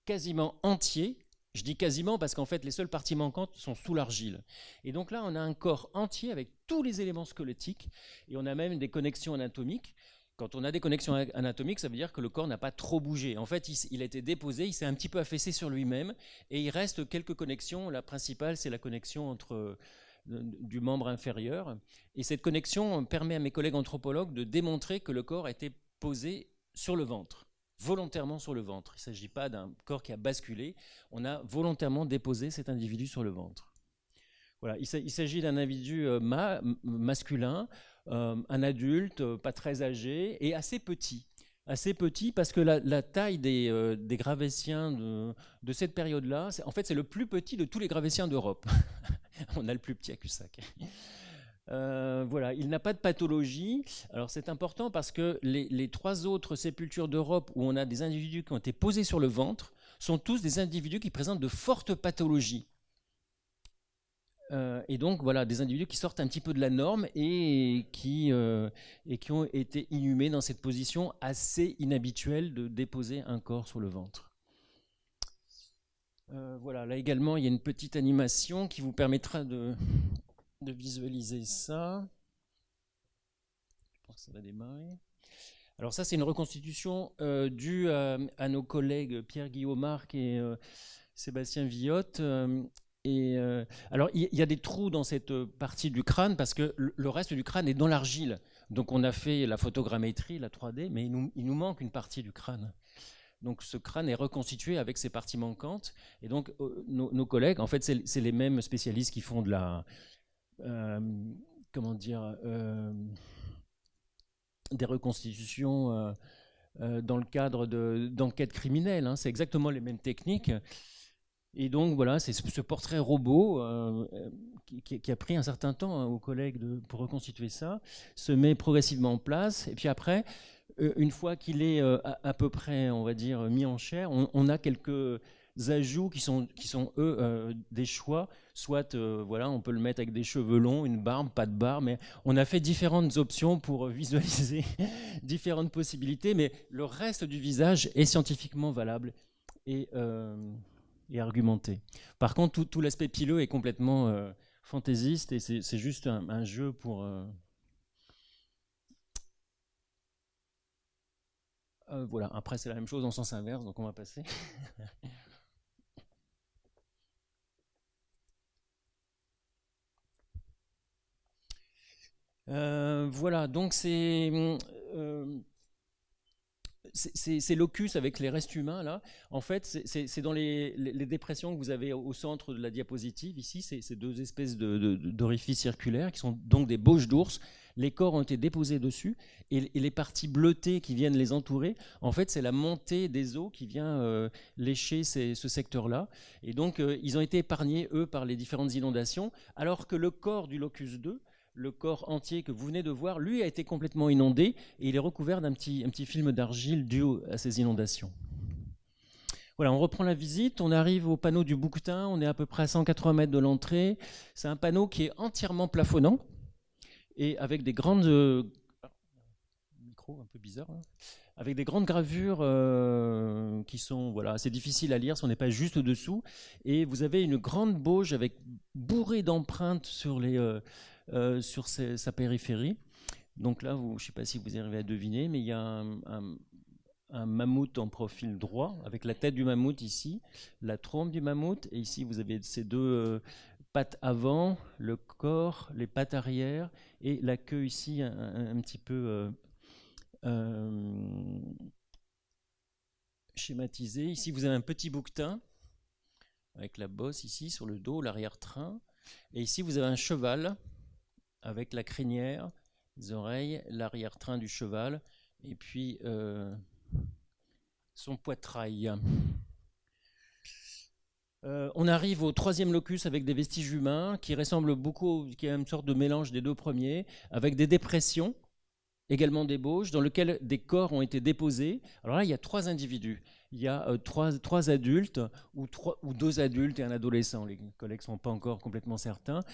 quasiment entier. Je dis quasiment parce qu'en fait, les seules parties manquantes sont sous l'argile. Et donc là, on a un corps entier avec tous les éléments squelettiques, et on a même des connexions anatomiques. Quand on a des connexions anatomiques, ça veut dire que le corps n'a pas trop bougé. En fait, il a été déposé, il s'est un petit peu affaissé sur lui-même, et il reste quelques connexions. La principale, c'est la connexion entre du membre inférieur. Et cette connexion permet à mes collègues anthropologues de démontrer que le corps a été posé sur le ventre, volontairement sur le ventre. Il ne s'agit pas d'un corps qui a basculé, on a volontairement déposé cet individu sur le ventre. Voilà, il s'agit d'un individu masculin, un adulte, pas très âgé et assez petit. Assez petit parce que la taille des Gravétiens de cette période-là, en fait, c'est le plus petit de tous les Gravétiens d'Europe. On a le plus petit à Cussac. Voilà, il n'a pas de pathologie. Alors c'est important parce que les 3 autres sépultures d'Europe où on a des individus qui ont été posés sur le ventre sont tous des individus qui présentent de fortes pathologies. Et donc voilà, des individus qui sortent un petit peu de la norme et qui ont été inhumés dans cette position assez inhabituelle de déposer un corps sur le ventre. Voilà, là également il y a une petite animation qui vous permettra de visualiser ça. Je pense que ça va démarrer. Alors ça c'est une reconstitution due à nos collègues Pierre Guillaumard et Sébastien Villotte. Alors, il y a des trous dans cette partie du crâne parce que le reste du crâne est dans l'argile. Donc, on a fait la photogrammétrie, la 3D, mais il nous manque une partie du crâne. Donc, ce crâne est reconstitué avec ses parties manquantes. Et donc, nos collègues, en fait, c'est les mêmes spécialistes qui font de la... des reconstitutions dans le cadre d'enquêtes criminelles. Hein. C'est exactement les mêmes techniques. Et donc voilà, c'est ce portrait robot qui a pris un certain temps aux collègues pour reconstituer ça, se met progressivement en place. Et puis après, une fois qu'il est à peu près, on va dire, mis en chair, on a quelques ajouts qui sont eux, des choix. Soit, voilà, on peut le mettre avec des cheveux longs, une barbe, pas de barbe. Mais on a fait différentes options pour visualiser différentes possibilités. Mais le reste du visage est scientifiquement valable et argumenté. Par contre, tout l'aspect pileux est complètement fantaisiste et c'est juste un jeu pour... voilà, après c'est la même chose en sens inverse, donc on va passer. Voilà, donc c'est... ces locus avec les restes humains, là, en fait, c'est dans les dépressions que vous avez au centre de la diapositive. Ici, c'est ces 2 espèces d'orifices circulaires qui sont donc des bauches d'ours. Les corps ont été déposés dessus et les parties bleutées qui viennent les entourer, en fait, c'est la montée des eaux qui vient lécher ce secteur-là. Et donc, ils ont été épargnés, eux, par les différentes inondations, alors que le corps du locus 2, le corps entier que vous venez de voir, lui, a été complètement inondé et il est recouvert d'un petit film d'argile dû à ces inondations. Voilà, on reprend la visite, on arrive au panneau du bouquetin, on est à peu près à 180 mètres de l'entrée. C'est un panneau qui est entièrement plafonnant et avec des grandes... micro un peu bizarre, hein, avec des grandes gravures qui sont voilà, assez difficiles à lire si on n'est pas juste dessous. Et vous avez une grande bauge avec bourrée d'empreintes sur sa périphérie. Donc là, je ne sais pas si vous arrivez à deviner, mais il y a un mammouth en profil droit, avec la tête du mammouth ici, la trompe du mammouth, et ici vous avez ces 2 pattes avant, le corps, les pattes arrière, et la queue ici un petit peu schématisée. Ici vous avez un petit bouquetin, avec la bosse ici sur le dos, l'arrière-train, et ici vous avez un cheval, avec la crinière, les oreilles, l'arrière-train du cheval, et puis son poitrail. On arrive au 3e locus avec des vestiges humains qui ressemblent beaucoup, qui est une sorte de mélange des 2 premiers, avec des dépressions, également des bauges, dans lesquelles des corps ont été déposés. Alors là, il y a 3 individus. Il y a 3 adultes, ou 2 adultes et un adolescent. Les collègues ne sont pas encore complètement certains.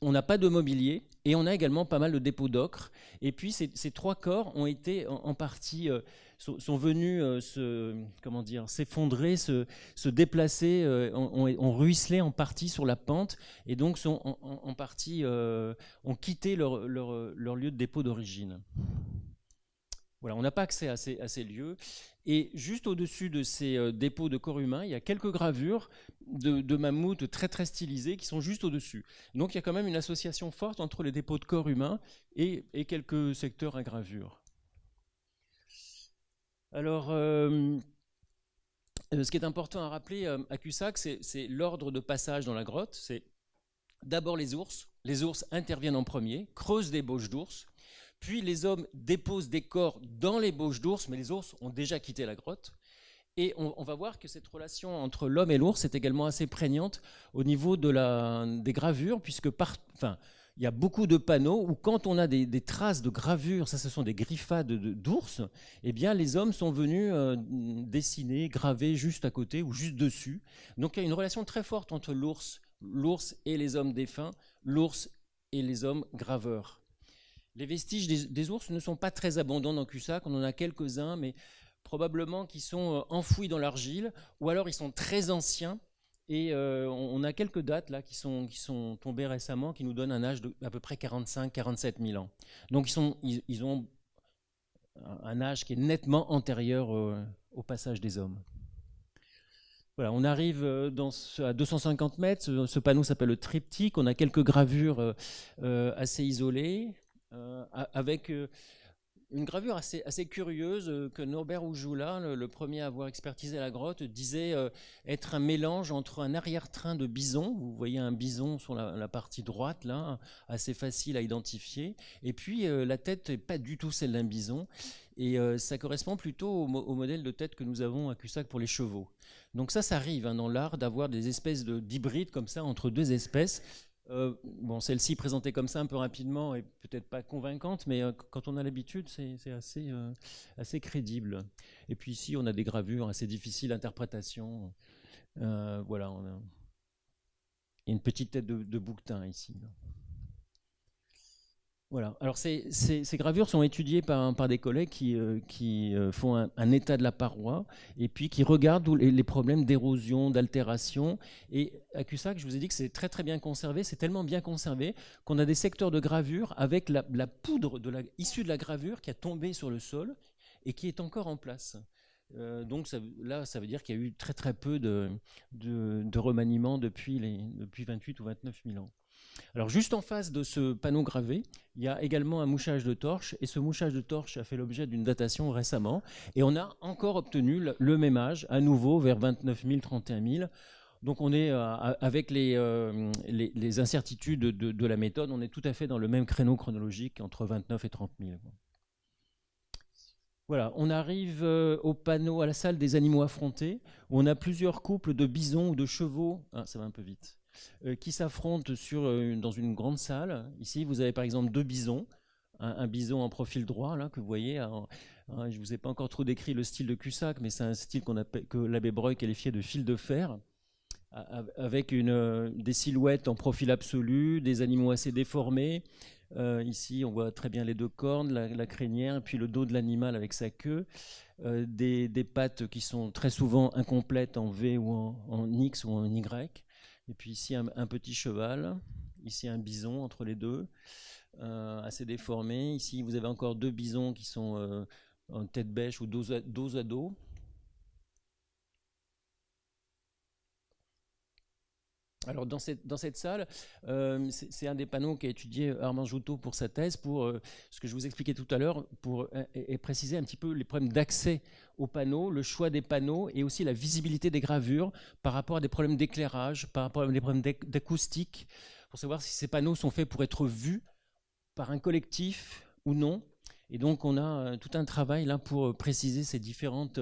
On n'a pas de mobilier et on a également pas mal de dépôts d'ocre. Et puis ces 3 corps ont été en partie sont venus s'effondrer, se déplacer, ont ruisselé en partie sur la pente et donc sont en partie ont quitté leur lieu de dépôt d'origine. Voilà, on n'a pas accès à ces lieux. Et juste au-dessus de ces dépôts de corps humains, il y a quelques gravures de mammouths très très stylisés qui sont juste au-dessus. Donc il y a quand même une association forte entre les dépôts de corps humains et quelques secteurs à gravure. Alors, ce qui est important à rappeler à Cussac, c'est l'ordre de passage dans la grotte. C'est d'abord les ours. Les ours interviennent en premier, creusent des bauches d'ours. Puis les hommes déposent des corps dans les bauches d'ours, mais les ours ont déjà quitté la grotte. Et on va voir que cette relation entre l'homme et l'ours est également assez prégnante au niveau des gravures, puisque il y a beaucoup de panneaux où quand on a des traces de gravures, ça ce sont des griffades d'ours, eh bien les hommes sont venus dessiner, graver juste à côté ou juste dessus. Donc il y a une relation très forte entre l'ours et les hommes défunts, l'ours et les hommes graveurs. Les vestiges des ours ne sont pas très abondants dans Cussac, on en a quelques-uns, mais probablement qui sont enfouis dans l'argile, ou alors ils sont très anciens, et on a quelques dates là qui sont tombées récemment, qui nous donnent un âge d'à peu près 45-47 000 ans. Donc ils ont un âge qui est nettement antérieur au passage des hommes. Voilà, on arrive à 250 mètres, ce panneau s'appelle le triptyque, on a quelques gravures assez isolées, avec une gravure assez curieuse que Norbert Oujoula, le premier à avoir expertisé la grotte, disait être un mélange entre un arrière-train de bison, vous voyez un bison sur la partie droite, là, assez facile à identifier, et puis la tête n'est pas du tout celle d'un bison, et ça correspond plutôt au modèle de tête que nous avons à Cussac pour les chevaux. Donc ça arrive dans l'art d'avoir des espèces d'hybrides comme ça entre deux espèces. Bon, celle-ci présentée comme ça un peu rapidement est peut-être pas convaincante, mais quand on a l'habitude, c'est assez crédible. Et puis ici, on a des gravures assez difficiles d'interprétation. Voilà, il y a une petite tête de bouquetin ici. Voilà. Alors ces gravures sont étudiées par des collègues qui font un état de la paroi et puis qui regardent les problèmes d'érosion, d'altération. Et à Cussac, je vous ai dit que c'est très très bien conservé. C'est tellement bien conservé qu'on a des secteurs de gravure avec la poudre issue de la gravure qui a tombé sur le sol et qui est encore en place. Donc là, ça veut dire qu'il y a eu très très peu de remaniement depuis 28 ou 29 000 ans. Alors juste en face de ce panneau gravé, il y a également un mouchage de torche, et ce mouchage de torche a fait l'objet d'une datation récemment, et on a encore obtenu le même âge, à nouveau vers 29 000, 31 000. Donc on est, avec les incertitudes de la méthode, on est tout à fait dans le même créneau chronologique, entre 29 et 30 000. Voilà, on arrive au panneau, à la salle des animaux affrontés, où on a plusieurs couples de bisons ou de chevaux, ça va un peu vite, qui s'affrontent dans une grande salle. Ici, vous avez par exemple deux bisons, un bison en profil droit, là, que vous voyez. Je ne vous ai pas encore trop décrit le style de Cussac, mais c'est un style que l'abbé Breuil qualifiait de fil de fer, avec des silhouettes en profil absolu, des animaux assez déformés. Ici, on voit très bien les deux cornes, la crinière, et puis le dos de l'animal avec sa queue. Des pattes qui sont très souvent incomplètes en V ou en X ou en Y. Et puis ici, un petit cheval. Ici, un bison entre les deux, assez déformé. Ici, vous avez encore deux bisons qui sont en tête bêche ou dos à dos. Alors dans cette salle, c'est un des panneaux qu'a étudié Armand Joutot pour sa thèse, pour ce que je vous expliquais tout à l'heure, et préciser un petit peu les problèmes d'accès aux panneaux, le choix des panneaux et aussi la visibilité des gravures par rapport à des problèmes d'éclairage, par rapport à des problèmes d'acoustique, pour savoir si ces panneaux sont faits pour être vus par un collectif ou non. Et donc on a tout un travail là pour préciser ces différentes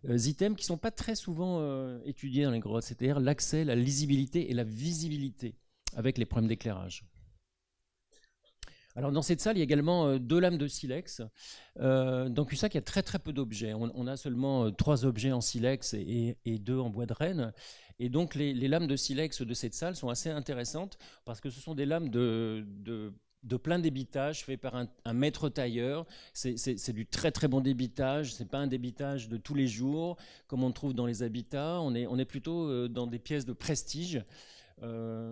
items qui ne sont pas très souvent étudiés dans les grottes, c'est-à-dire l'accès, la lisibilité et la visibilité avec les problèmes d'éclairage. Alors dans cette salle, il y a également deux lames de silex. Dans Cussac, il y a très très peu d'objets. On a seulement 3 objets en silex et 2 en bois de renne. Et donc les lames de silex de cette salle sont assez intéressantes parce que ce sont des lames de plein débitage fait par un maître tailleur. C'est du très très bon débitage, c'est pas un débitage de tous les jours comme on trouve dans les habitats, on est plutôt dans des pièces de prestige.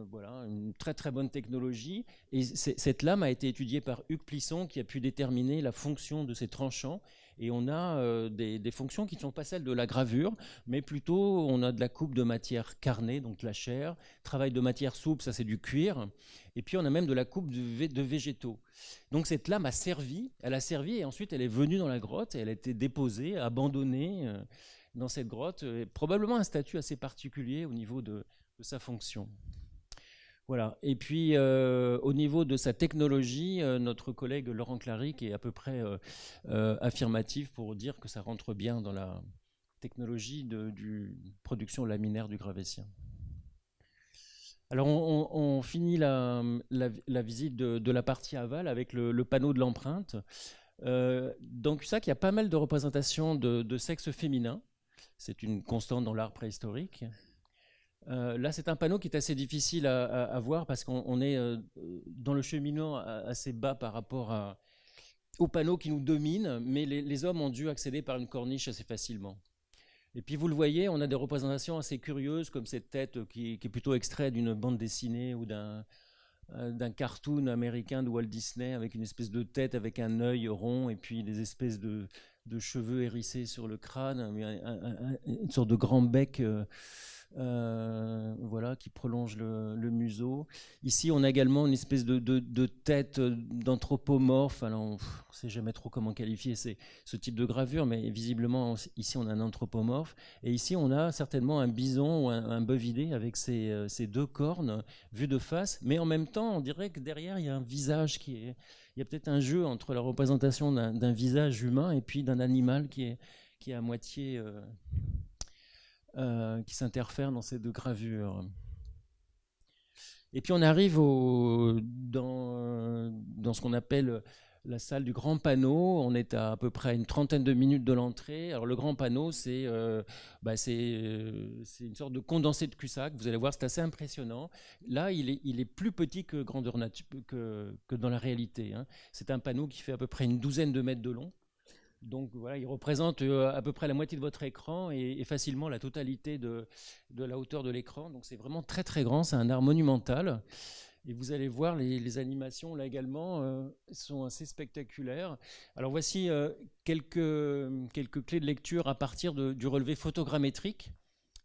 Voilà, une très très bonne technologie. Et cette lame a été étudiée par Hugues Plisson qui a pu déterminer la fonction de ces tranchants. Et on a des fonctions qui ne sont pas celles de la gravure, mais plutôt on a de la coupe de matière carnée, donc de la chair, travail de matière souple, ça c'est du cuir, et puis on a même de la coupe de végétaux. Donc cette lame a servi, elle a servi et ensuite elle est venue dans la grotte et elle a été déposée, abandonnée dans cette grotte, probablement un statut assez particulier au niveau de sa fonction. Voilà. Et puis, au niveau de sa technologie, notre collègue Laurent Claric est à peu près affirmatif pour dire que ça rentre bien dans la technologie de production laminaire du gravétien. Alors, on finit la visite de la partie aval avec le panneau de l'empreinte. Donc, ça, il y a pas mal de représentations de sexe féminin. C'est une constante dans l'art préhistorique. Là, c'est un panneau qui est assez difficile à voir parce qu'on est dans le cheminement assez bas par rapport au panneau qui nous domine, mais les hommes ont dû accéder par une corniche assez facilement. Et puis vous le voyez, on a des représentations assez curieuses, comme cette tête qui est plutôt extrait d'une bande dessinée ou d'un cartoon américain de Walt Disney, avec une espèce de tête avec un œil rond et puis des espèces de cheveux hérissés sur le crâne, une sorte de grand bec voilà, qui prolonge le museau. Ici, on a également une espèce de tête d'anthropomorphe. Alors, on ne sait jamais trop comment qualifier ce type de gravure, mais visiblement, ici, on a un anthropomorphe. Et ici, on a certainement un bison ou un bovidé avec ses deux cornes vues de face. Mais en même temps, on dirait que derrière, il y a un visage qui est... Il y a peut-être un jeu entre la représentation d'un visage humain et puis d'un animal qui est à moitié... qui s'interfèrent dans ces deux gravures. Et puis on arrive dans ce qu'on appelle la salle du grand panneau. On est à peu près une trentaine de minutes de l'entrée. Alors le grand panneau, c'est une sorte de condensé de Cusack. Vous allez voir, c'est assez impressionnant. Là, il est plus petit que grandeur que dans la réalité, hein. C'est un panneau qui fait à peu près une douzaine de mètres de long. Donc voilà, il représente à peu près la moitié de votre écran et facilement la totalité de la hauteur de l'écran. Donc c'est vraiment très très grand, c'est un art monumental. Et vous allez voir, les animations là également sont assez spectaculaires. Alors voici quelques clés de lecture à partir du relevé photogrammétrique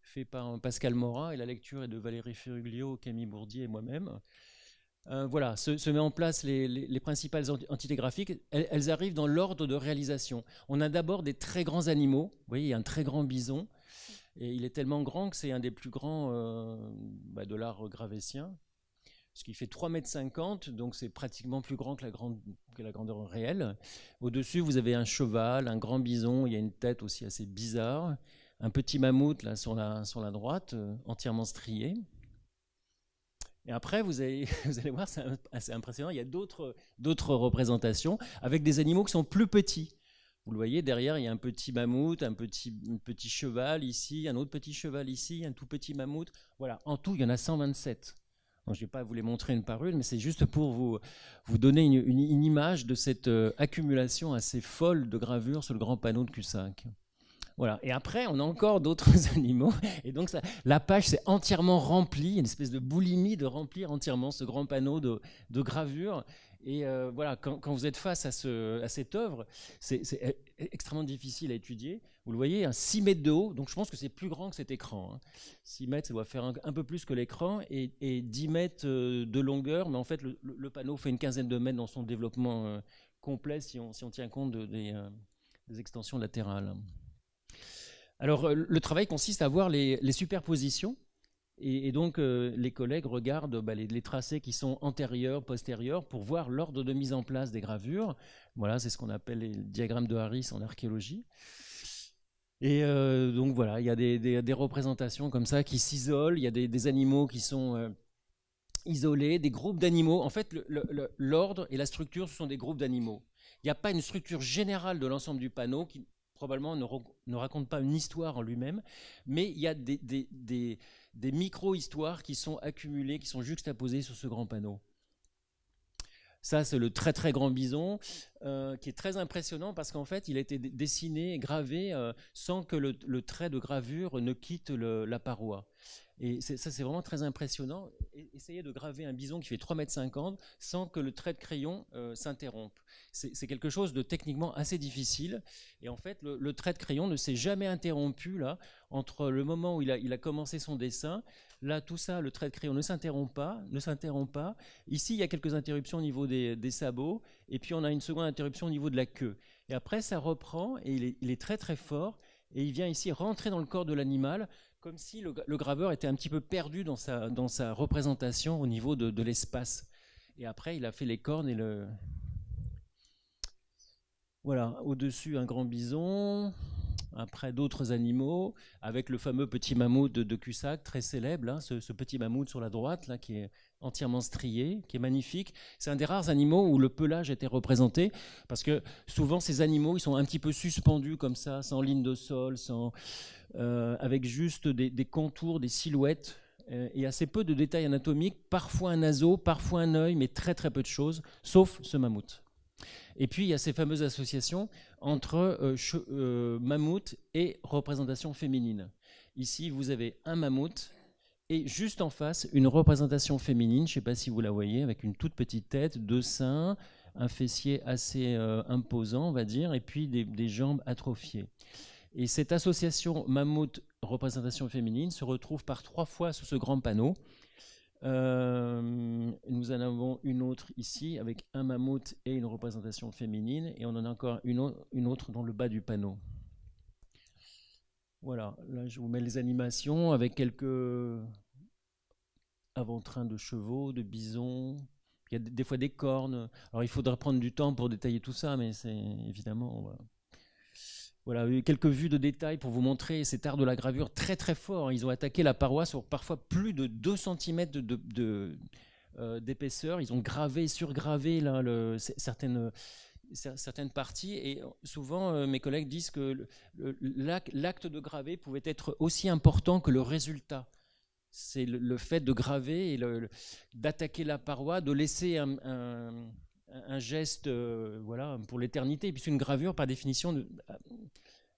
fait par Pascal Morat, et la lecture est de Valérie Ferruglio, Camille Bourdier et moi-même. Voilà, se met en place les principales entités graphiques. Elles arrivent dans l'ordre de réalisation. On a d'abord des très grands animaux. Vous voyez, il y a un très grand bison. Et il est tellement grand que c'est un des plus grands de l'art gravétien. Ce qui fait 3,50 m, donc c'est pratiquement plus grand que la grandeur réelle. Au-dessus, vous avez un cheval, un grand bison. Il y a une tête aussi assez bizarre. Un petit mammouth là, sur la droite, entièrement strié. Et après, vous allez voir, c'est assez impressionnant. Il y a d'autres représentations avec des animaux qui sont plus petits. Vous le voyez, derrière, il y a un petit mammouth, un petit cheval ici, un autre petit cheval ici, un tout petit mammouth. Voilà, en tout, il y en a 127. Donc, je ne vais pas vous les montrer une par une, mais c'est juste pour vous donner une image de cette accumulation assez folle de gravures sur le grand panneau de Cusack. Voilà. Et après, on a encore d'autres animaux. Et donc, la page s'est entièrement remplie, une espèce de boulimie de remplir entièrement ce grand panneau de gravure. Et voilà, quand vous êtes face à cette œuvre, c'est extrêmement difficile à étudier. Vous le voyez, 6 mètres de haut, donc je pense que c'est plus grand que cet écran, hein. 6 mètres, ça doit faire un peu plus que l'écran, et 10 mètres de longueur, mais en fait, le panneau fait une quinzaine de mètres dans son développement complet si on tient compte des extensions latérales. Alors, le travail consiste à voir les superpositions. Et donc, les collègues regardent les tracés qui sont antérieurs, postérieurs, pour voir l'ordre de mise en place des gravures. Voilà, c'est ce qu'on appelle les diagrammes de Harris en archéologie. Et donc voilà, il y a des représentations comme ça qui s'isolent. Il y a des animaux qui sont isolés, des groupes d'animaux. En fait, l'ordre et la structure, ce sont des groupes d'animaux. Il n'y a pas une structure générale de l'ensemble du panneau qui probablement ne raconte pas une histoire en lui-même, mais il y a des micro-histoires qui sont accumulées, qui sont juxtaposées sur ce grand panneau. Ça, c'est le très très grand bison, qui est très impressionnant parce qu'en fait, il a été dessiné, gravé, sans que le trait de gravure ne quitte la paroi. Et ça, c'est vraiment très impressionnant. Essayez de graver un bison qui fait 3,50 m sans que le trait de crayon s'interrompe. C'est quelque chose de techniquement assez difficile. Et en fait, le trait de crayon ne s'est jamais interrompu là, entre le moment où il a commencé son dessin. Là, tout ça, le trait de crayon ne s'interrompt pas, ne s'interrompt pas. Ici, il y a quelques interruptions au niveau des sabots. Et puis, on a une seconde interruption au niveau de la queue. Et après, ça reprend et il est très très fort. Et il vient ici rentrer dans le corps de l'animal comme si le graveur était un petit peu perdu dans sa représentation au niveau de l'espace. Et après, il a fait les cornes et le... Voilà, au-dessus, un grand bison, après d'autres animaux, avec le fameux petit mammouth de Cussac, très célèbre, hein, ce petit mammouth sur la droite, là, qui est entièrement strié, qui est magnifique. C'est un des rares animaux où le pelage était représenté, parce que souvent, ces animaux, ils sont un petit peu suspendus comme ça, sans ligne de sol, avec juste des contours, des silhouettes, et assez peu de détails anatomiques, parfois un naseau, parfois un œil, mais très très peu de choses, sauf ce mammouth. Et puis il y a ces fameuses associations entre mammouth et représentation féminine. Ici, vous avez un mammouth et juste en face, une représentation féminine, je ne sais pas si vous la voyez, avec une toute petite tête, deux seins, un fessier assez imposant, on va dire, et puis des jambes atrophiées. Et cette association mammouth représentation féminine se retrouve par 3 fois sous ce grand panneau. Nous en avons une autre ici avec un mammouth et une représentation féminine, et on en a encore une autre dans le bas du panneau. Voilà, là je vous mets les animations avec quelques avant-trains de chevaux, de bisons. Il y a des fois des cornes. Alors il faudra prendre du temps pour détailler tout ça, mais c'est évidemment... Voilà, quelques vues de détail pour vous montrer cet art de la gravure très très fort. Ils ont attaqué la paroi sur parfois plus de 2 cm d'épaisseur. Ils ont gravé, surgravé là, certaines parties. Et souvent, mes collègues disent que l'acte de graver pouvait être aussi important que le résultat. C'est le fait de graver et d'attaquer la paroi, de laisser un geste voilà, pour l'éternité, puisqu'une gravure, par définition,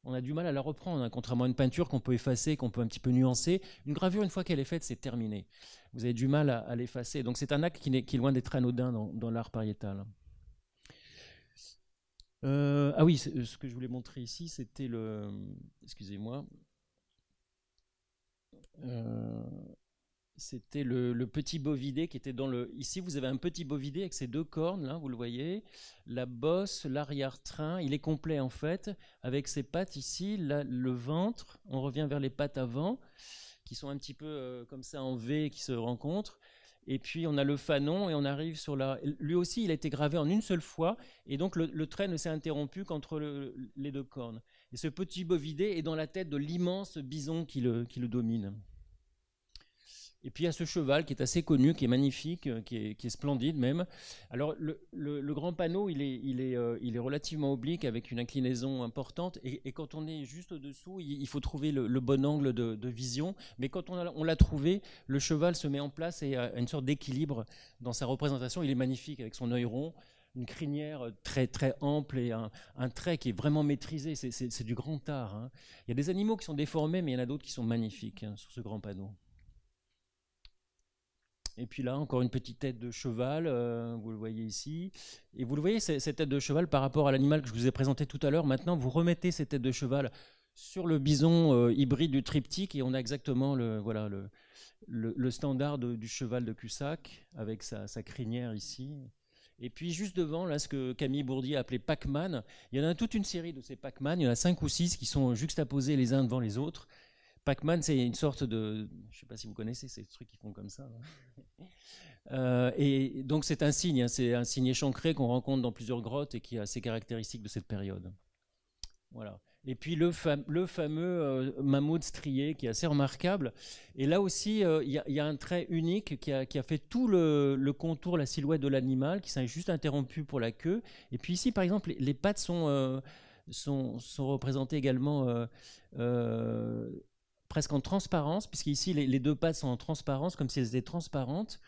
on a du mal à la reprendre, hein, contrairement à une peinture qu'on peut effacer, qu'on peut un petit peu nuancer. Une gravure, une fois qu'elle est faite, c'est terminé. Vous avez du mal à l'effacer. Donc c'est un acte qui est loin d'être anodin dans l'art pariétal. Ah oui, ce que je voulais montrer ici, c'était le... Excusez-moi. C'était le petit bovidé qui était dans le... Ici, vous avez un petit bovidé avec ses 2 cornes, là, vous le voyez. La bosse, l'arrière-train, il est complet en fait, avec ses pattes ici, le ventre. On revient vers les pattes avant, qui sont un petit peu comme ça en V, qui se rencontrent. Et puis on a le fanon et on arrive sur la... Lui aussi, il a été gravé en une seule fois, et donc le trait ne s'est interrompu qu'entre les 2 cornes. Et ce petit bovidé est dans la tête de l'immense bison qui le domine. Et puis il y a ce cheval qui est assez connu, qui est magnifique, qui est splendide même. Alors le grand panneau, il est relativement oblique avec une inclinaison importante. Et quand on est juste au-dessous, il faut trouver le bon angle de vision. Mais quand on l'a trouvé, le cheval se met en place et a une sorte d'équilibre dans sa représentation. Il est magnifique avec son œil rond, une crinière très, très ample et un trait qui est vraiment maîtrisé. C'est du grand art, hein. Il y a des animaux qui sont déformés, mais il y en a d'autres qui sont magnifiques, hein, sur ce grand panneau. Et puis là, encore une petite tête de cheval, vous le voyez ici. Et vous le voyez, cette tête de cheval par rapport à l'animal que je vous ai présenté tout à l'heure. Maintenant, vous remettez cette tête de cheval sur le bison hybride du triptyque et on a exactement le standard du cheval de Cussac avec sa crinière ici. Et puis juste devant, là, ce que Camille Bourdier a appelé Pac-Man, il y en a toute une série de ces Pac-Man, il y en a 5 ou 6 qui sont juxtaposés les uns devant les autres. Pac-Man, c'est une sorte de... Je ne sais pas si vous connaissez ces trucs qui font comme ça. Et donc c'est un signe, hein, c'est un signe échancré qu'on rencontre dans plusieurs grottes et qui a ses caractéristiques de cette période. Voilà. Et puis le fameux mammouth strié qui est assez remarquable. Et là aussi, il y a un trait unique qui a fait tout le contour, la silhouette de l'animal, qui s'est juste interrompu pour la queue. Et puis ici, par exemple, les pattes sont représentées également presque en transparence, puisqu'ici les 2 pattes sont en transparence, comme si elles étaient transparentes.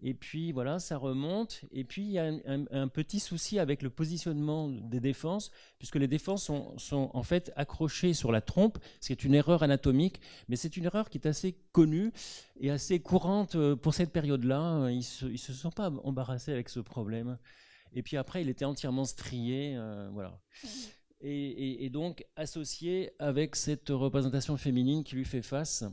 Et puis voilà, ça remonte. Et puis il y a un petit souci avec le positionnement des défenses, puisque les défenses sont en fait accrochées sur la trompe, ce qui est une erreur anatomique, mais c'est une erreur qui est assez connue et assez courante pour cette période-là. Ils ne se sont pas embarrassés avec ce problème. Et puis après, il était entièrement strié. Voilà. Et donc associé avec cette représentation féminine qui lui fait face.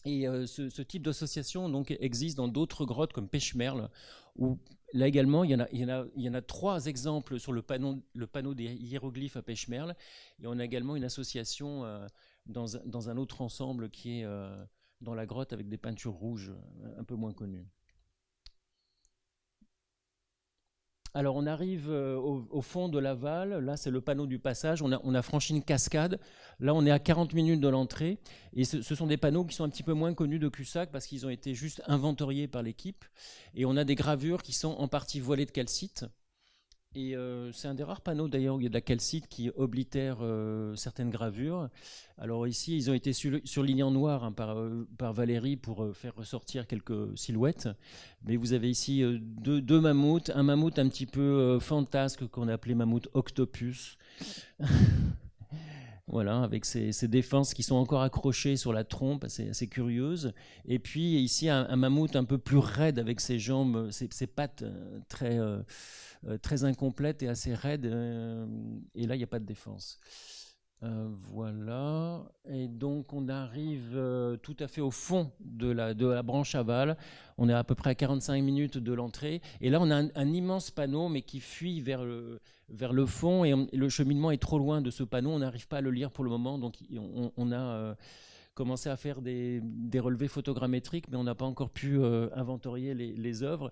Et ce type d'association donc existe dans d'autres grottes comme Peshmerl, où là également il y en a 3 exemples sur le panneau des hiéroglyphes à Peshmerl. Et on a également une association dans un autre ensemble qui est dans la grotte avec des peintures rouges un peu moins connues. Alors on arrive au fond de la Val, là c'est le panneau du passage, on a franchi une cascade, là on est à 40 minutes de l'entrée, et ce sont des panneaux qui sont un petit peu moins connus de Cussac parce qu'ils ont été juste inventoriés par l'équipe, et on a des gravures qui sont en partie voilées de calcite, et c'est un des rares panneaux d'ailleurs où il y a de la calcite qui oblitère certaines gravures. Alors ici ils ont été surlignés en noir hein, par Valérie pour faire ressortir quelques silhouettes. Mais vous avez ici deux mammouths, un mammouth un petit peu fantasque qu'on a appelé mammouth octopus. Voilà, avec ces défenses qui sont encore accrochées sur la trompe, assez curieuses. Et puis ici, un mammouth un peu plus raide avec ses jambes, ses pattes très incomplètes et assez raides. Et là, il n'y a pas de défense. Voilà, et donc on arrive tout à fait au fond de la branche aval. On est à peu près à 45 minutes de l'entrée. Et là, on a un immense panneau, mais qui fuit vers le fond. Et le cheminement est trop loin de ce panneau. On n'arrive pas à le lire pour le moment. Donc, on a commencé à faire des relevés photogrammétriques, mais on n'a pas encore pu inventorier les œuvres.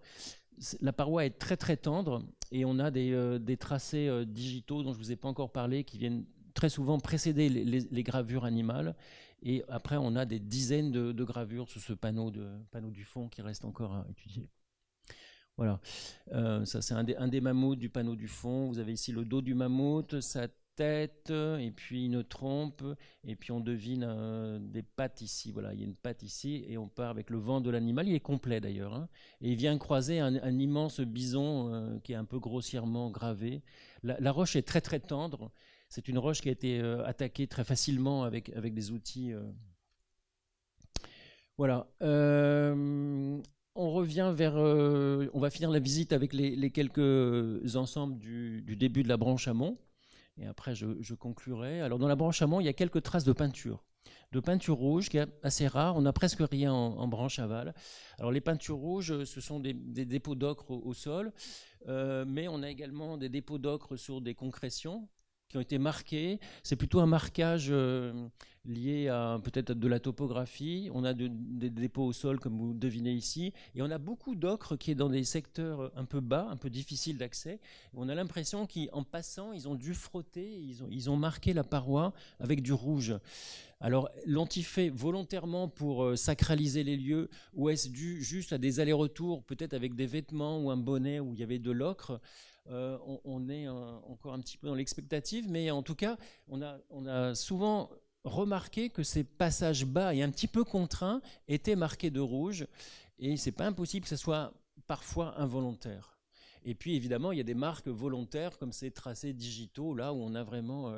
La paroi est très, très tendre. Et on a des tracés digitaux dont je ne vous ai pas encore parlé, qui viennent très souvent précéder les gravures animales. Et après, on a des dizaines de gravures sur ce panneau du fond qui reste encore à étudier. Voilà. Ça, c'est un des mammouths du panneau du fond. Vous avez ici le dos du mammouth, sa tête, et puis une trompe, et puis on devine des pattes ici. Voilà, il y a une patte ici, et on part avec le ventre de l'animal. Il est complet d'ailleurs. Hein. Et il vient croiser un immense bison qui est un peu grossièrement gravé. La roche est très très tendre. C'est une roche qui a été attaquée très facilement avec des outils. Voilà. On revient on va finir la visite avec les quelques ensembles du début de la branche amont. Et après, je conclurai. Alors, dans la branche amont, il y a quelques traces de peinture rouge qui est assez rare. On n'a presque rien en branche aval. Alors, les peintures rouges, ce sont des dépôts d'ocre au sol, mais on a également des dépôts d'ocre sur des concrétions qui ont été marqués. C'est plutôt un marquage lié à peut-être de la topographie. On a des dépôts au sol, comme vous devinez ici, et on a beaucoup d'ocre qui est dans des secteurs un peu bas, un peu difficiles d'accès. On a l'impression qu'en passant, ils ont dû frotter, ils ont marqué la paroi avec du rouge. Alors, l'ont-ils fait volontairement pour sacraliser les lieux, ou est-ce dû juste à des allers-retours, peut-être avec des vêtements ou un bonnet où il y avait de l'ocre? On est encore un petit peu dans l'expectative, mais en tout cas, on a souvent remarqué que ces passages bas et un petit peu contraints étaient marqués de rouge, et c'est pas impossible que ce soit parfois involontaire. Et puis évidemment, il y a des marques volontaires comme ces tracés digitaux, là où on a vraiment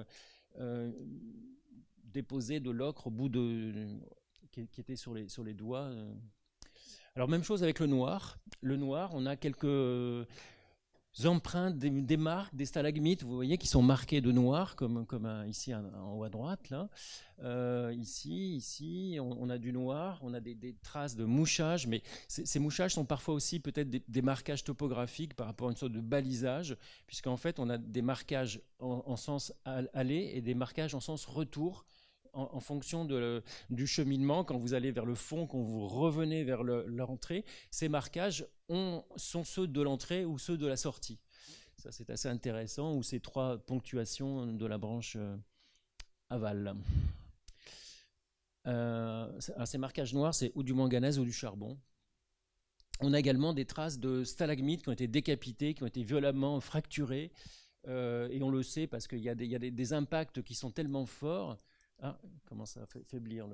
déposé de l'ocre au bout qui était sur les doigts. Alors même chose avec le noir. Le noir, on a quelques empreintes, des marques, des stalagmites, vous voyez, qui sont marquées de noir, comme ici en haut à droite. Là. Ici, on a du noir, on a des traces de mouchage, mais ces mouchages sont parfois aussi peut-être des marquages topographiques par rapport à une sorte de balisage, puisqu'en fait, on a des marquages en sens aller et des marquages en sens retour, en fonction du cheminement. Quand vous allez vers le fond, quand vous revenez vers l'entrée, ces marquages sont ceux de l'entrée ou ceux de la sortie. Ça, c'est assez intéressant, ou ces 3 ponctuations de la branche aval. Ces marquages noirs, c'est ou du manganèse ou du charbon. On a également des traces de stalagmites qui ont été décapités, qui ont été violemment fracturés, et on le sait parce qu'il y a des impacts qui sont tellement forts Ah, comment ça fait faiblir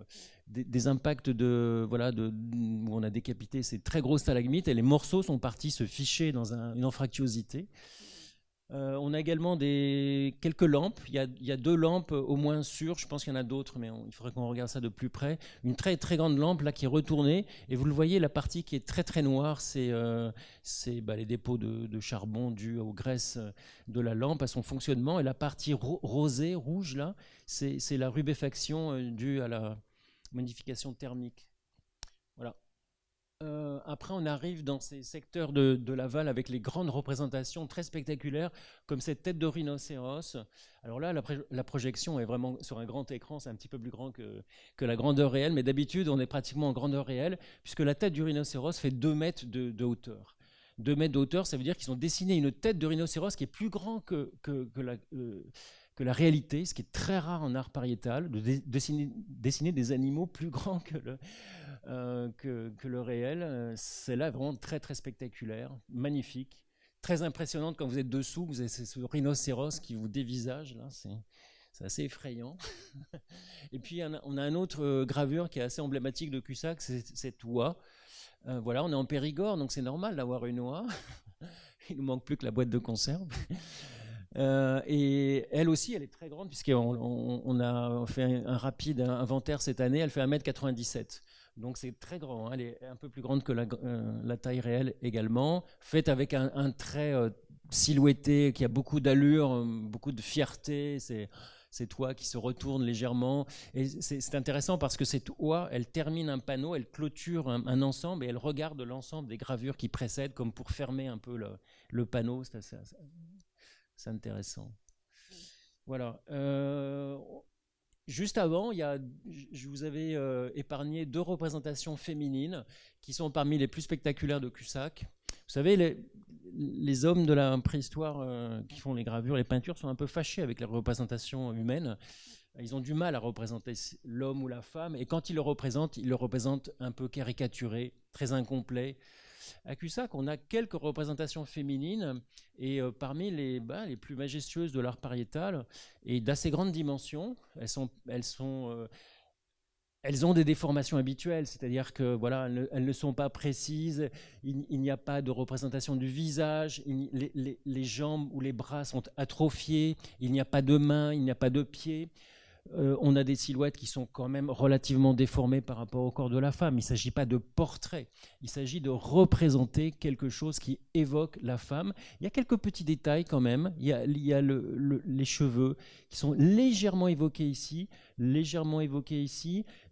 des impacts de, voilà, où on a décapité ces très grosses stalagmites et les morceaux sont partis se ficher dans une anfractuosité. On a également quelques lampes. Il y a 2 lampes au moins sûres. Je pense qu'il y en a d'autres, mais il faudrait qu'on regarde ça de plus près. Une très très grande lampe là qui est retournée. Et vous le voyez, la partie qui est très très noire, c'est les dépôts de charbon dus aux graisses de la lampe, à son fonctionnement. Et la partie rosée, rouge là, c'est la rubéfaction due à la modification thermique. Voilà. Après, on arrive dans ces secteurs de l'aval avec les grandes représentations très spectaculaires, comme cette tête de rhinocéros. Alors là, la projection est vraiment sur un grand écran, c'est un petit peu plus grand que la grandeur réelle, mais d'habitude, on est pratiquement en grandeur réelle, puisque la tête du rhinocéros fait 2 mètres de hauteur. 2 mètres de hauteur, ça veut dire qu'ils ont dessiné une tête de rhinocéros qui est plus grand que la réalité, ce qui est très rare en art pariétal, de dessiner des animaux plus grands que le réel. C'est là vraiment très très spectaculaire, magnifique, très impressionnante quand vous êtes dessous, vous avez ce rhinocéros qui vous dévisage, là, c'est assez effrayant. Et puis on a un autre gravure qui est assez emblématique de Cussac, c'est cette oie. Voilà, on est en Périgord, donc c'est normal d'avoir une oie. Il nous manque plus que la boîte de conserve. Et elle aussi, elle est très grande, puisqu'on a fait un rapide inventaire cette année, elle fait 1,97 m. Donc c'est très grand, hein. Elle est un peu plus grande que la taille réelle également, faite avec un trait silhouetté qui a beaucoup d'allure, beaucoup de fierté. Cette oie qui se retourne légèrement. Et c'est intéressant parce que cette oie, elle termine un panneau, elle clôture un ensemble et elle regarde l'ensemble des gravures qui précèdent comme pour fermer un peu le panneau. C'est intéressant. Voilà. Juste avant, je vous avais épargné 2 représentations féminines qui sont parmi les plus spectaculaires de Cussac. Vous savez, les hommes de la préhistoire qui font les gravures, les peintures, sont un peu fâchés avec les représentations humaines. Ils ont du mal à représenter l'homme ou la femme, et quand ils le représentent un peu caricaturé, très incomplet. À Cussac, on a quelques représentations féminines, et parmi les plus majestueuses de l'art pariétal, et d'assez grandes dimensions. Elles ont des déformations habituelles, c'est-à-dire que voilà, elles ne sont pas précises, il n'y a pas de représentation du visage, les jambes ou les bras sont atrophiés, il n'y a pas de mains, il n'y a pas de pieds. On a des silhouettes qui sont quand même relativement déformées par rapport au corps de la femme. Il ne s'agit pas de portrait, il s'agit de représenter quelque chose qui évoque la femme. Il y a quelques petits détails quand même. Il y a les cheveux qui sont légèrement évoqués ici,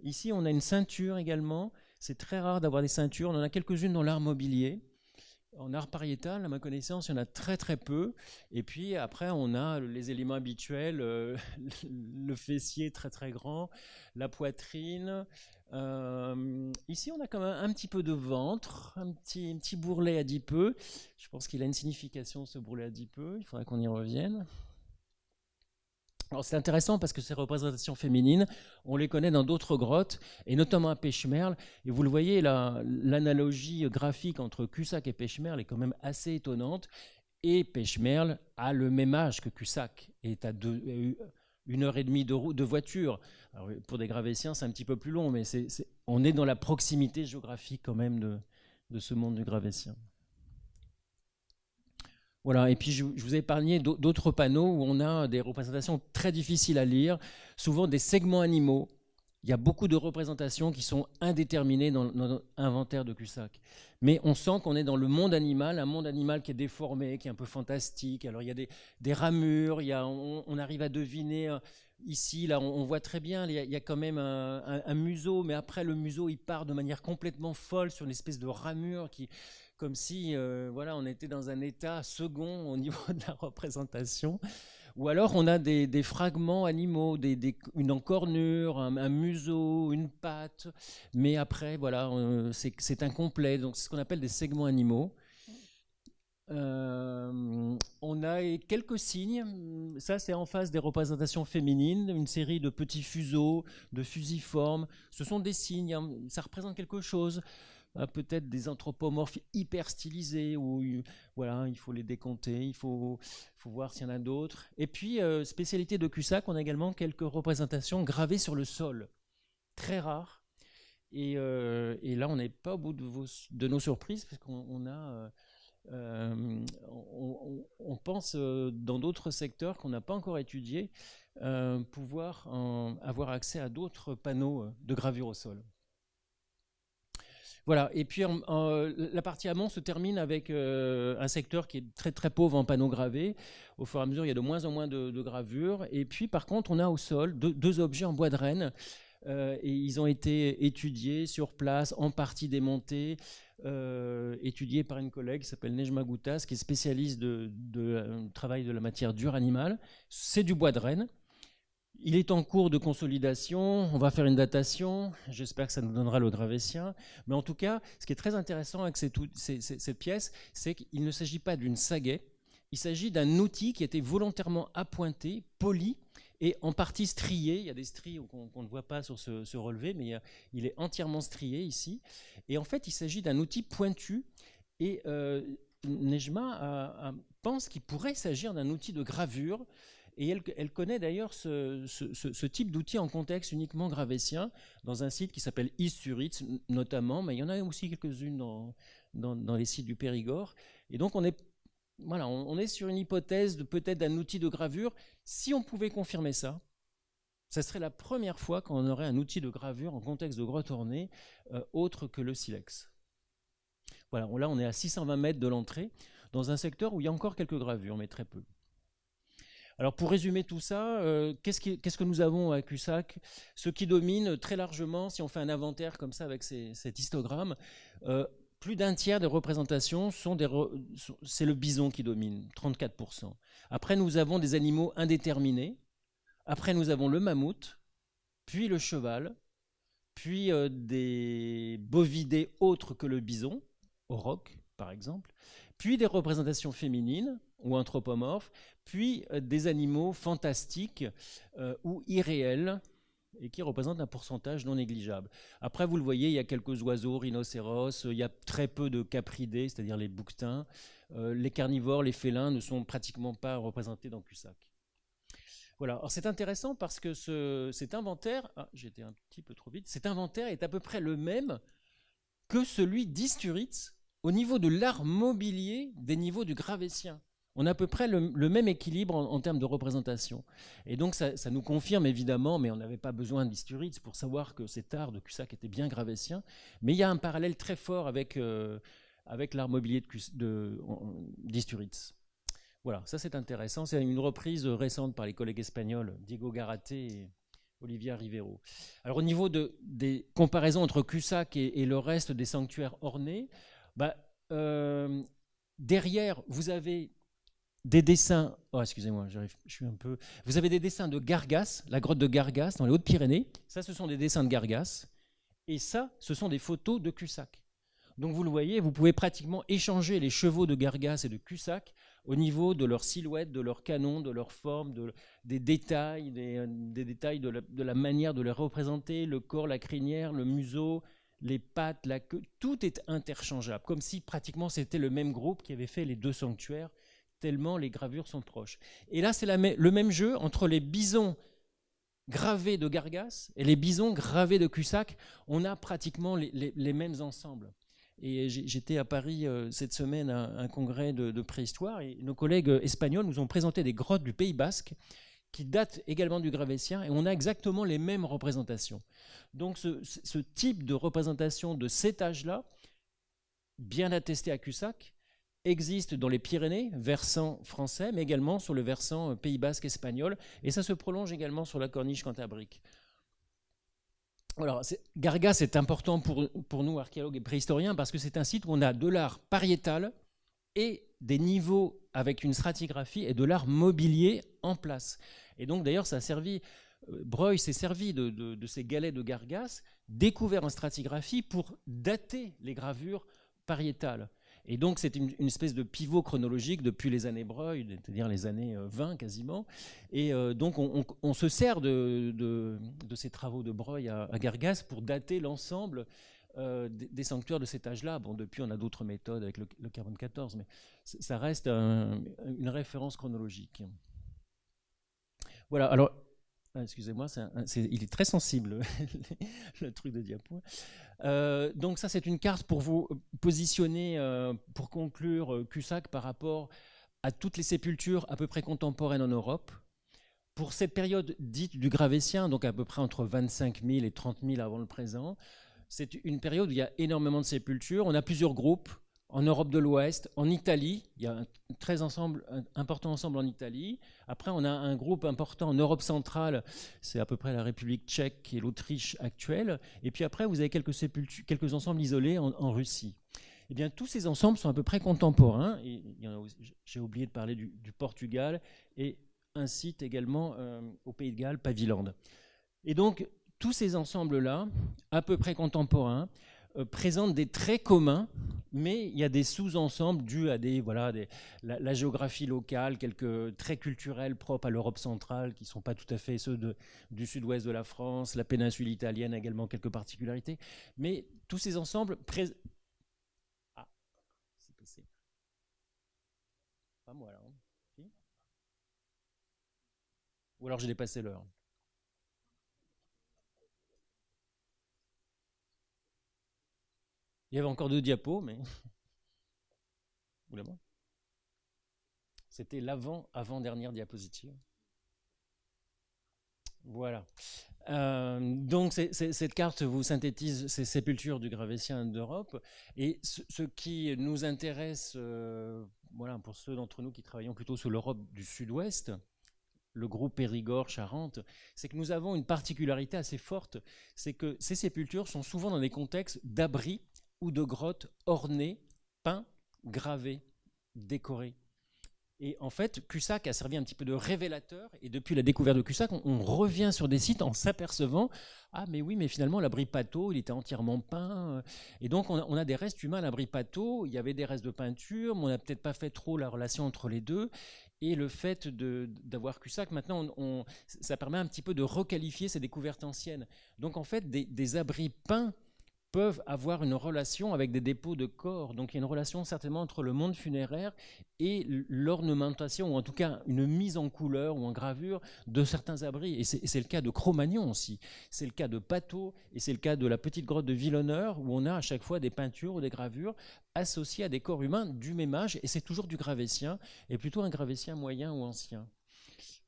Ici, on a une ceinture également. C'est très rare d'avoir des ceintures. On en a quelques-unes dans l'art mobilier. En art pariétal, à ma connaissance, il y en a très très peu. Et puis après, on a les éléments habituels, le fessier très très grand, la poitrine. Ici, on a quand même un petit peu de ventre, un petit bourrelet adipeux. Je pense qu'il a une signification, ce bourrelet adipeux. Il faudrait qu'on y revienne. Alors c'est intéressant parce que ces représentations féminines, on les connaît dans d'autres grottes, et notamment à Pechmerle. Et vous le voyez, l'analogie graphique entre Cussac et Pechmerle est quand même assez étonnante. Et Pechmerle a le même âge que Cussac, est à 1h30 de voiture. Alors, pour des Gravétiens, c'est un petit peu plus long, mais on est dans la proximité géographique quand même de ce monde du Gravétien. Voilà, et puis je vous ai épargné d'autres panneaux où on a des représentations très difficiles à lire, souvent des segments animaux. Il y a beaucoup de représentations qui sont indéterminées dans l'inventaire de Cussac. Mais on sent qu'on est dans le monde animal, un monde animal qui est déformé, qui est un peu fantastique. Alors il y a des ramures, on arrive à deviner. Ici, là, on voit très bien, il y a quand même un museau, mais après le museau, il part de manière complètement folle sur une espèce de ramure comme si voilà, on était dans un état second au niveau de la représentation. Ou alors on a des fragments animaux, une encornure, un museau, une patte, mais après, voilà, c'est incomplet. Donc c'est ce qu'on appelle des segments animaux. On a quelques signes, ça c'est en face des représentations féminines, une série de petits fuseaux, de fusiformes. Ce sont des signes, ça représente quelque chose. peut-être des anthropomorphes hyper stylisés, où voilà, il faut les décompter, il faut voir s'il y en a d'autres. Et puis, spécialité de Cusack, on a également quelques représentations gravées sur le sol, très rares. Et là, on n'est pas au bout de nos surprises, parce qu'on a... on pense dans d'autres secteurs qu'on n'a pas encore étudiés, pouvoir avoir accès à d'autres panneaux de gravure au sol. Voilà, et puis la partie amont se termine avec un secteur qui est très très pauvre en panneaux gravés. Au fur et à mesure, il y a de moins en moins de gravures. Et puis par contre, on a au sol deux objets en bois de renne. Et ils ont été étudiés sur place, en partie démontés, étudiés par une collègue qui s'appelle Nejma Goutas, qui est spécialiste de travail de la matière dure animale. C'est du bois de renne. Il est en cours de consolidation, on va faire une datation, j'espère que ça nous donnera le gravétien. Mais en tout cas, ce qui est très intéressant avec cette pièce, c'est qu'il ne s'agit pas d'une sagaie, il s'agit d'un outil qui a été volontairement appointé, poli, et en partie strié. Il y a des stries qu'on ne voit pas sur ce relevé, mais il est entièrement strié ici. Et en fait, il s'agit d'un outil pointu. Et Nejma pense qu'il pourrait s'agir d'un outil de gravure. Et elle connaît d'ailleurs ce type d'outil en contexte uniquement gravétien, dans un site qui s'appelle Is-sur-Itz notamment, mais il y en a aussi quelques-unes dans les sites du Périgord. Et donc on est sur une hypothèse peut-être d'un outil de gravure. Si on pouvait confirmer ça, ça serait la première fois qu'on aurait un outil de gravure en contexte de grotte ornée autre que le silex. Voilà, là on est à 620 mètres de l'entrée, dans un secteur où il y a encore quelques gravures, mais très peu. Alors pour résumer tout ça, qu'est-ce que nous avons à Cusack? Ce qui domine très largement, si on fait un inventaire comme ça avec cet histogramme, plus d'un tiers des représentations c'est le bison qui domine, 34%. Après, nous avons des animaux indéterminés. Après, nous avons le mammouth, puis le cheval, puis des bovidés autres que le bison, auroch par exemple, puis des représentations féminines ou anthropomorphes, puis des animaux fantastiques ou irréels, et qui représentent un pourcentage non négligeable. Après, vous le voyez, il y a quelques oiseaux, rhinocéros, il y a très peu de capridés, c'est-à-dire les bouquetins. Les carnivores, les félins ne sont pratiquement pas représentés dans Cusack. Voilà, alors c'est intéressant parce que cet inventaire, j'étais un petit peu trop vite, cet inventaire est à peu près le même que celui d'Isturitz au niveau de l'art mobilier des niveaux du gravétien. On a à peu près le même équilibre en termes de représentation. Et donc ça nous confirme évidemment, mais on n'avait pas besoin d'Isturitz pour savoir que cet art de Cusack était bien gravétien. Mais il y a un parallèle très fort avec l'art mobilier d'Isturitz. Voilà, ça c'est intéressant. C'est une reprise récente par les collègues espagnols, Diego Garate et Olivia Rivero. Alors au niveau des comparaisons entre Cusack et le reste des sanctuaires ornés, derrière, vous avez des dessins. Oh, excusez-moi, je suis un peu. Vous avez des dessins de Gargas, la grotte de Gargas dans les Hautes-Pyrénées. Ça, ce sont des dessins de Gargas. Et ça, ce sont des photos de Cusack. Donc vous le voyez, vous pouvez pratiquement échanger les chevaux de Gargas et de Cusack au niveau de leur silhouette, de leur canon, de leur forme, des détails, des détails de la manière de les représenter, le corps, la crinière, le museau, les pattes, la queue, tout est interchangeable, comme si pratiquement c'était le même groupe qui avait fait les deux sanctuaires, tellement les gravures sont proches. Et là, c'est le même jeu entre les bisons gravés de Gargas et les bisons gravés de Cusack. On a pratiquement les mêmes ensembles. Et j'étais à Paris cette semaine à un congrès de préhistoire, et nos collègues espagnols nous ont présenté des grottes du Pays Basque qui datent également du gravétien, et on a exactement les mêmes représentations. Donc ce type de représentation de cet âge-là, bien attesté à Cusack, existe dans les Pyrénées, versant français, mais également sur le versant Pays Basque espagnol, et ça se prolonge également sur la corniche cantabrique. Alors, Gargas est important pour nous, archéologues et préhistoriens, parce que c'est un site où on a de l'art pariétal et des niveaux avec une stratigraphie et de l'art mobilier en place. Et donc, d'ailleurs, ça a servi, Breuil s'est servi de ces galets de Gargas, découverts en stratigraphie, pour dater les gravures pariétales. Et donc, c'est une espèce de pivot chronologique depuis les années Breuil, c'est-à-dire les années 20 quasiment. Et donc, on se sert de ces travaux de Breuil à Gargas pour dater l'ensemble des sanctuaires de cet âge-là. Bon, depuis, on a d'autres méthodes avec le carbone 14, mais ça reste une référence chronologique. Voilà, alors, excusez-moi, il est très sensible, le truc de diapo. Donc ça, c'est une carte pour vous positionner, pour conclure, Cussac par rapport à toutes les sépultures à peu près contemporaines en Europe. Pour cette période dite du Gravétien, donc à peu près entre 25 000 et 30 000 avant le présent, c'est une période où il y a énormément de sépultures. On a plusieurs groupes en Europe de l'Ouest, en Italie. Il y a un important ensemble en Italie. Après, on a un groupe important en Europe centrale. C'est à peu près la République tchèque et l'Autriche actuelle. Et puis après, vous avez quelques ensembles isolés en Russie. Eh bien, tous ces ensembles sont à peu près contemporains. J'ai oublié de parler du Portugal et un site également au Pays de Galles, Paviland. Et donc, tous ces ensembles-là, à peu près contemporains, présentent des traits communs, mais il y a des sous-ensembles dus à la géographie locale, quelques traits culturels propres à l'Europe centrale, qui ne sont pas tout à fait ceux du sud-ouest de la France. La péninsule italienne a également quelques particularités. Mais tous ces ensembles présentent... Ah, c'est passé. Pas moi, là. Si. Ou alors j'ai dépassé l'heure. Il y avait encore 2 diapos, mais... Oula, bon. C'était l'avant-dernière diapositive. Voilà. Donc cette carte vous synthétise ces sépultures du Gravétien d'Europe. Et ce qui nous intéresse, voilà, pour ceux d'entre nous qui travaillons plutôt sur l'Europe du Sud-Ouest, le groupe Périgord-Charente, c'est que nous avons une particularité assez forte, c'est que ces sépultures sont souvent dans des contextes d'abris ou de grottes ornées, peints, gravées, décorées. Et en fait, Cussac a servi un petit peu de révélateur, et depuis la découverte de Cussac, on revient sur des sites en s'apercevant « Ah mais oui, mais finalement l'abri Pateau, il était entièrement peint ». Et donc on a des restes humains à l'abri Pateau, il y avait des restes de peinture, mais on n'a peut-être pas fait trop la relation entre les deux. Et le fait d'avoir Cussac, maintenant, ça permet un petit peu de requalifier ces découvertes anciennes. Donc en fait, des abris peints peuvent avoir une relation avec des dépôts de corps. Donc il y a une relation certainement entre le monde funéraire et l'ornementation, ou en tout cas une mise en couleur ou en gravure de certains abris. Et c'est le cas de Cro-Magnon aussi. C'est le cas de Pateau, et c'est le cas de la petite grotte de Vilhonneur, où on a à chaque fois des peintures ou des gravures associées à des corps humains du même âge, et c'est toujours du gravétien, et plutôt un gravétien moyen ou ancien.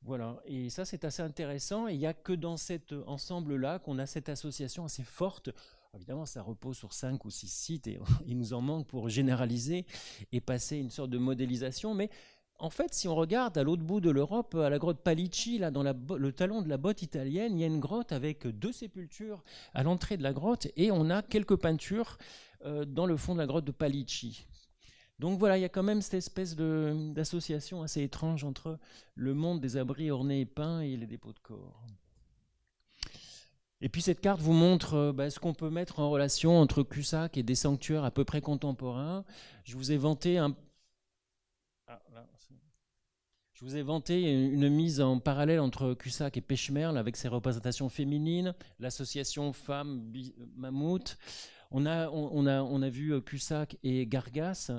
Voilà, et ça c'est assez intéressant, et il n'y a que dans cet ensemble-là qu'on a cette association assez forte. Évidemment, ça repose sur 5 ou 6 sites, et il nous en manque pour généraliser et passer une sorte de modélisation, mais en fait, si on regarde à l'autre bout de l'Europe, à la grotte Palicci, là, dans le talon de la botte italienne, il y a une grotte avec 2 sépultures à l'entrée de la grotte, et on a quelques peintures dans le fond de la grotte de Palicci. Donc voilà, il y a quand même cette espèce d'association assez étrange entre le monde des abris ornés et peints et les dépôts de corps. Et puis cette carte vous montre ce qu'on peut mettre en relation entre Cussac et des sanctuaires à peu près contemporains. Je vous ai vanté une mise en parallèle entre Cussac et Pechmerle avec ses représentations féminines, l'association femmes mammouth. On a vu Cussac et Gargas.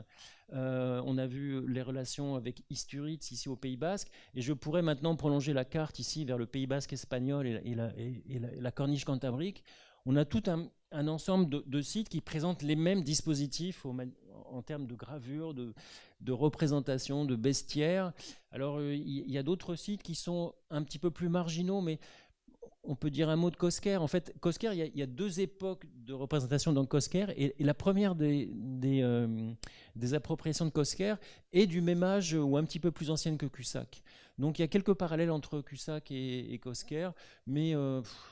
On a vu les relations avec Isturiz ici au Pays Basque, et je pourrais maintenant prolonger la carte ici vers le Pays Basque espagnol et la corniche cantabrique. On a tout un ensemble de sites qui présentent les mêmes dispositifs en termes de gravure, de représentation, de bestiaire. Alors il y a d'autres sites qui sont un petit peu plus marginaux, mais on peut dire un mot de Cosquer. En fait, Cosquer, il y a 2 époques de représentation dans Cosquer, et la première des appropriations de Cosquer est du même âge ou un petit peu plus ancienne que Cussac. Donc il y a quelques parallèles entre Cussac et Cosquer, mais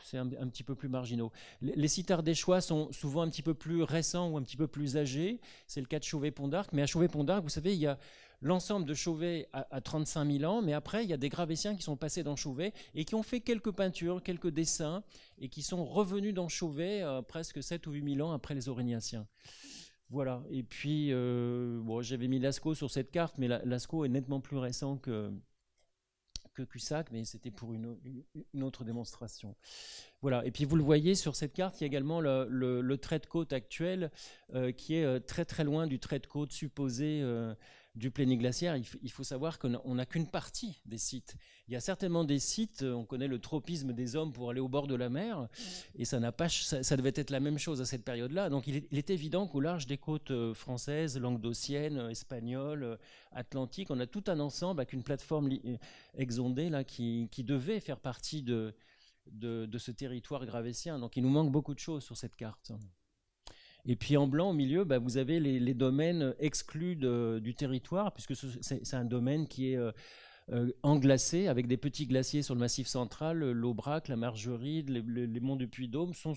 c'est un petit peu plus marginaux. Les sites ardéchois sont souvent un petit peu plus récents ou un petit peu plus âgés. C'est le cas de Chauvet-Pont d'Arc, mais à Chauvet-Pont d'Arc, vous savez, il y a l'ensemble de Chauvet à 35 000 ans, mais après, il y a des Gravétiens qui sont passés dans Chauvet et qui ont fait quelques peintures, quelques dessins, et qui sont revenus dans Chauvet presque 7 ou 8 000 ans après les Aurignaciens. Voilà, et puis, j'avais mis Lascaux sur cette carte, mais Lascaux est nettement plus récent que que Cussac, mais c'était pour une autre démonstration. Voilà. Et puis vous le voyez sur cette carte, il y a également le trait de côte actuel qui est très très loin du trait de côte supposé du pléniglaciaire. Il faut savoir qu'on n'a qu'une partie des sites. Il y a certainement des sites, on connaît le tropisme des hommes pour aller au bord de la mer, et ça devait être la même chose à cette période-là. Donc il est évident qu'au large des côtes françaises, languedociennes, espagnoles, atlantiques, on a tout un ensemble avec une plateforme exondée là, qui devait faire partie de ce territoire gravétien. Donc il nous manque beaucoup de choses sur cette carte. Et puis en blanc au milieu, vous avez les domaines exclus du territoire, puisque c'est un domaine qui est englacé, avec des petits glaciers sur le massif central. L'Aubrac, la Margeride, les monts du Puy-Dôme sont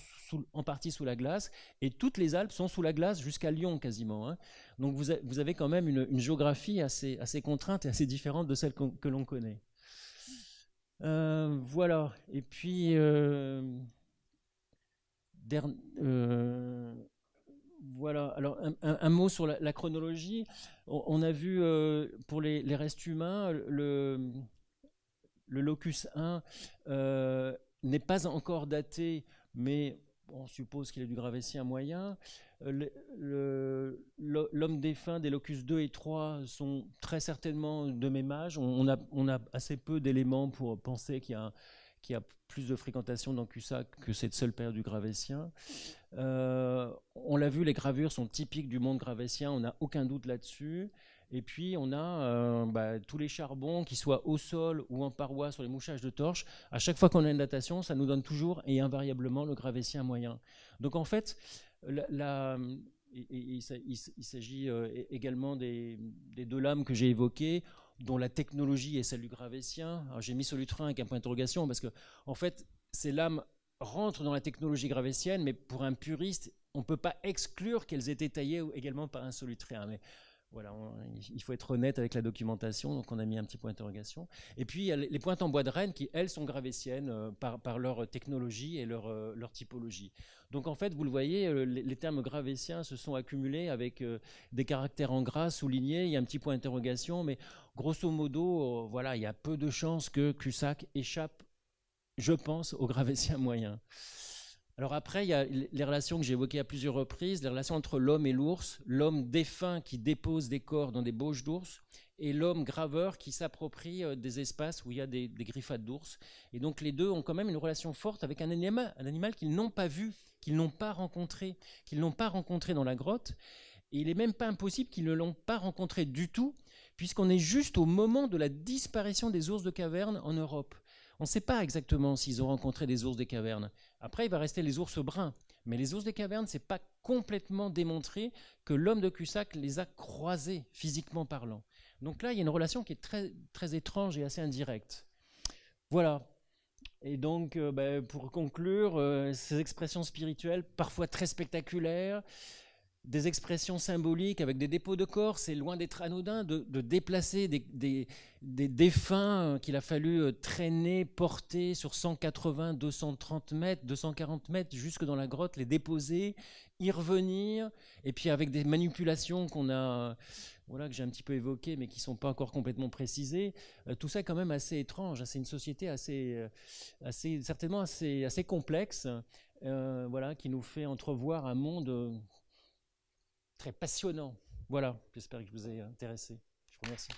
en partie sous la glace, et toutes les Alpes sont sous la glace jusqu'à Lyon quasiment. Hein. Donc vous avez quand même une géographie assez contrainte et assez différente de celle que l'on connaît. Voilà. Et puis voilà, alors un mot sur la chronologie. On a vu pour les restes humains, le locus 1 n'est pas encore daté, mais on suppose qu'il est du gravétien moyen. L'homme défunt des locus 2 et 3 sont très certainement de même âge. On a assez peu d'éléments pour penser qu'il y a plus de fréquentation dans Cussac que cette seule période du gravétien. On l'a vu, les gravures sont typiques du monde gravétien, on n'a aucun doute là-dessus. Et puis on a tous les charbons, qu'ils soient au sol ou en paroi sur les mouchages de torches. À chaque fois qu'on a une datation, ça nous donne toujours et invariablement le gravétien moyen. Donc en fait, il s'agit également des deux lames que j'ai évoquées, dont la technologie est celle du gravétien. J'ai mis solutrin avec un point d'interrogation parce que en fait, ces lames rentrent dans la technologie gravétienne, mais pour un puriste, on ne peut pas exclure qu'elles étaient taillées également par un solutréen. Mais voilà, il faut être honnête avec la documentation, donc on a mis un petit point d'interrogation. Et puis il y a les pointes en bois de Rennes qui, elles, sont gravétiennes par leur technologie et leur typologie. Donc en fait, vous le voyez, les termes gravétiens se sont accumulés avec des caractères en gras soulignés, il y a un petit point d'interrogation, mais grosso modo, voilà, il y a peu de chances que Cussac échappe, je pense, au gravétien moyen. Alors après, il y a les relations que j'ai évoquées à plusieurs reprises, les relations entre l'homme et l'ours, l'homme défunt qui dépose des corps dans des bauches d'ours, et l'homme graveur qui s'approprie des espaces où il y a des griffades d'ours. Et donc les deux ont quand même une relation forte avec un animal qu'ils n'ont pas vu, qu'ils n'ont pas rencontré dans la grotte. Et il n'est même pas impossible qu'ils ne l'ont pas rencontré du tout, puisqu'on est juste au moment de la disparition des ours de caverne en Europe. On ne sait pas exactement s'ils ont rencontré des ours des cavernes. Après, il va rester les ours bruns. Mais les ours des cavernes, ce n'est pas complètement démontré que l'homme de Cussac les a croisés, physiquement parlant. Donc là, il y a une relation qui est très, très étrange et assez indirecte. Voilà. Et donc, pour conclure, ces expressions spirituelles, parfois très spectaculaires, des expressions symboliques avec des dépôts de corps, c'est loin d'être anodin de déplacer des défunts qu'il a fallu traîner, porter sur 180, 230 mètres, 240 mètres jusque dans la grotte, les déposer, y revenir, et puis avec des manipulations que j'ai un petit peu évoquées, mais qui ne sont pas encore complètement précisées. Tout ça est quand même assez étrange. C'est une société certainement assez complexe, qui nous fait entrevoir un monde très passionnant. Voilà, j'espère que je vous ai intéressé. Je vous remercie.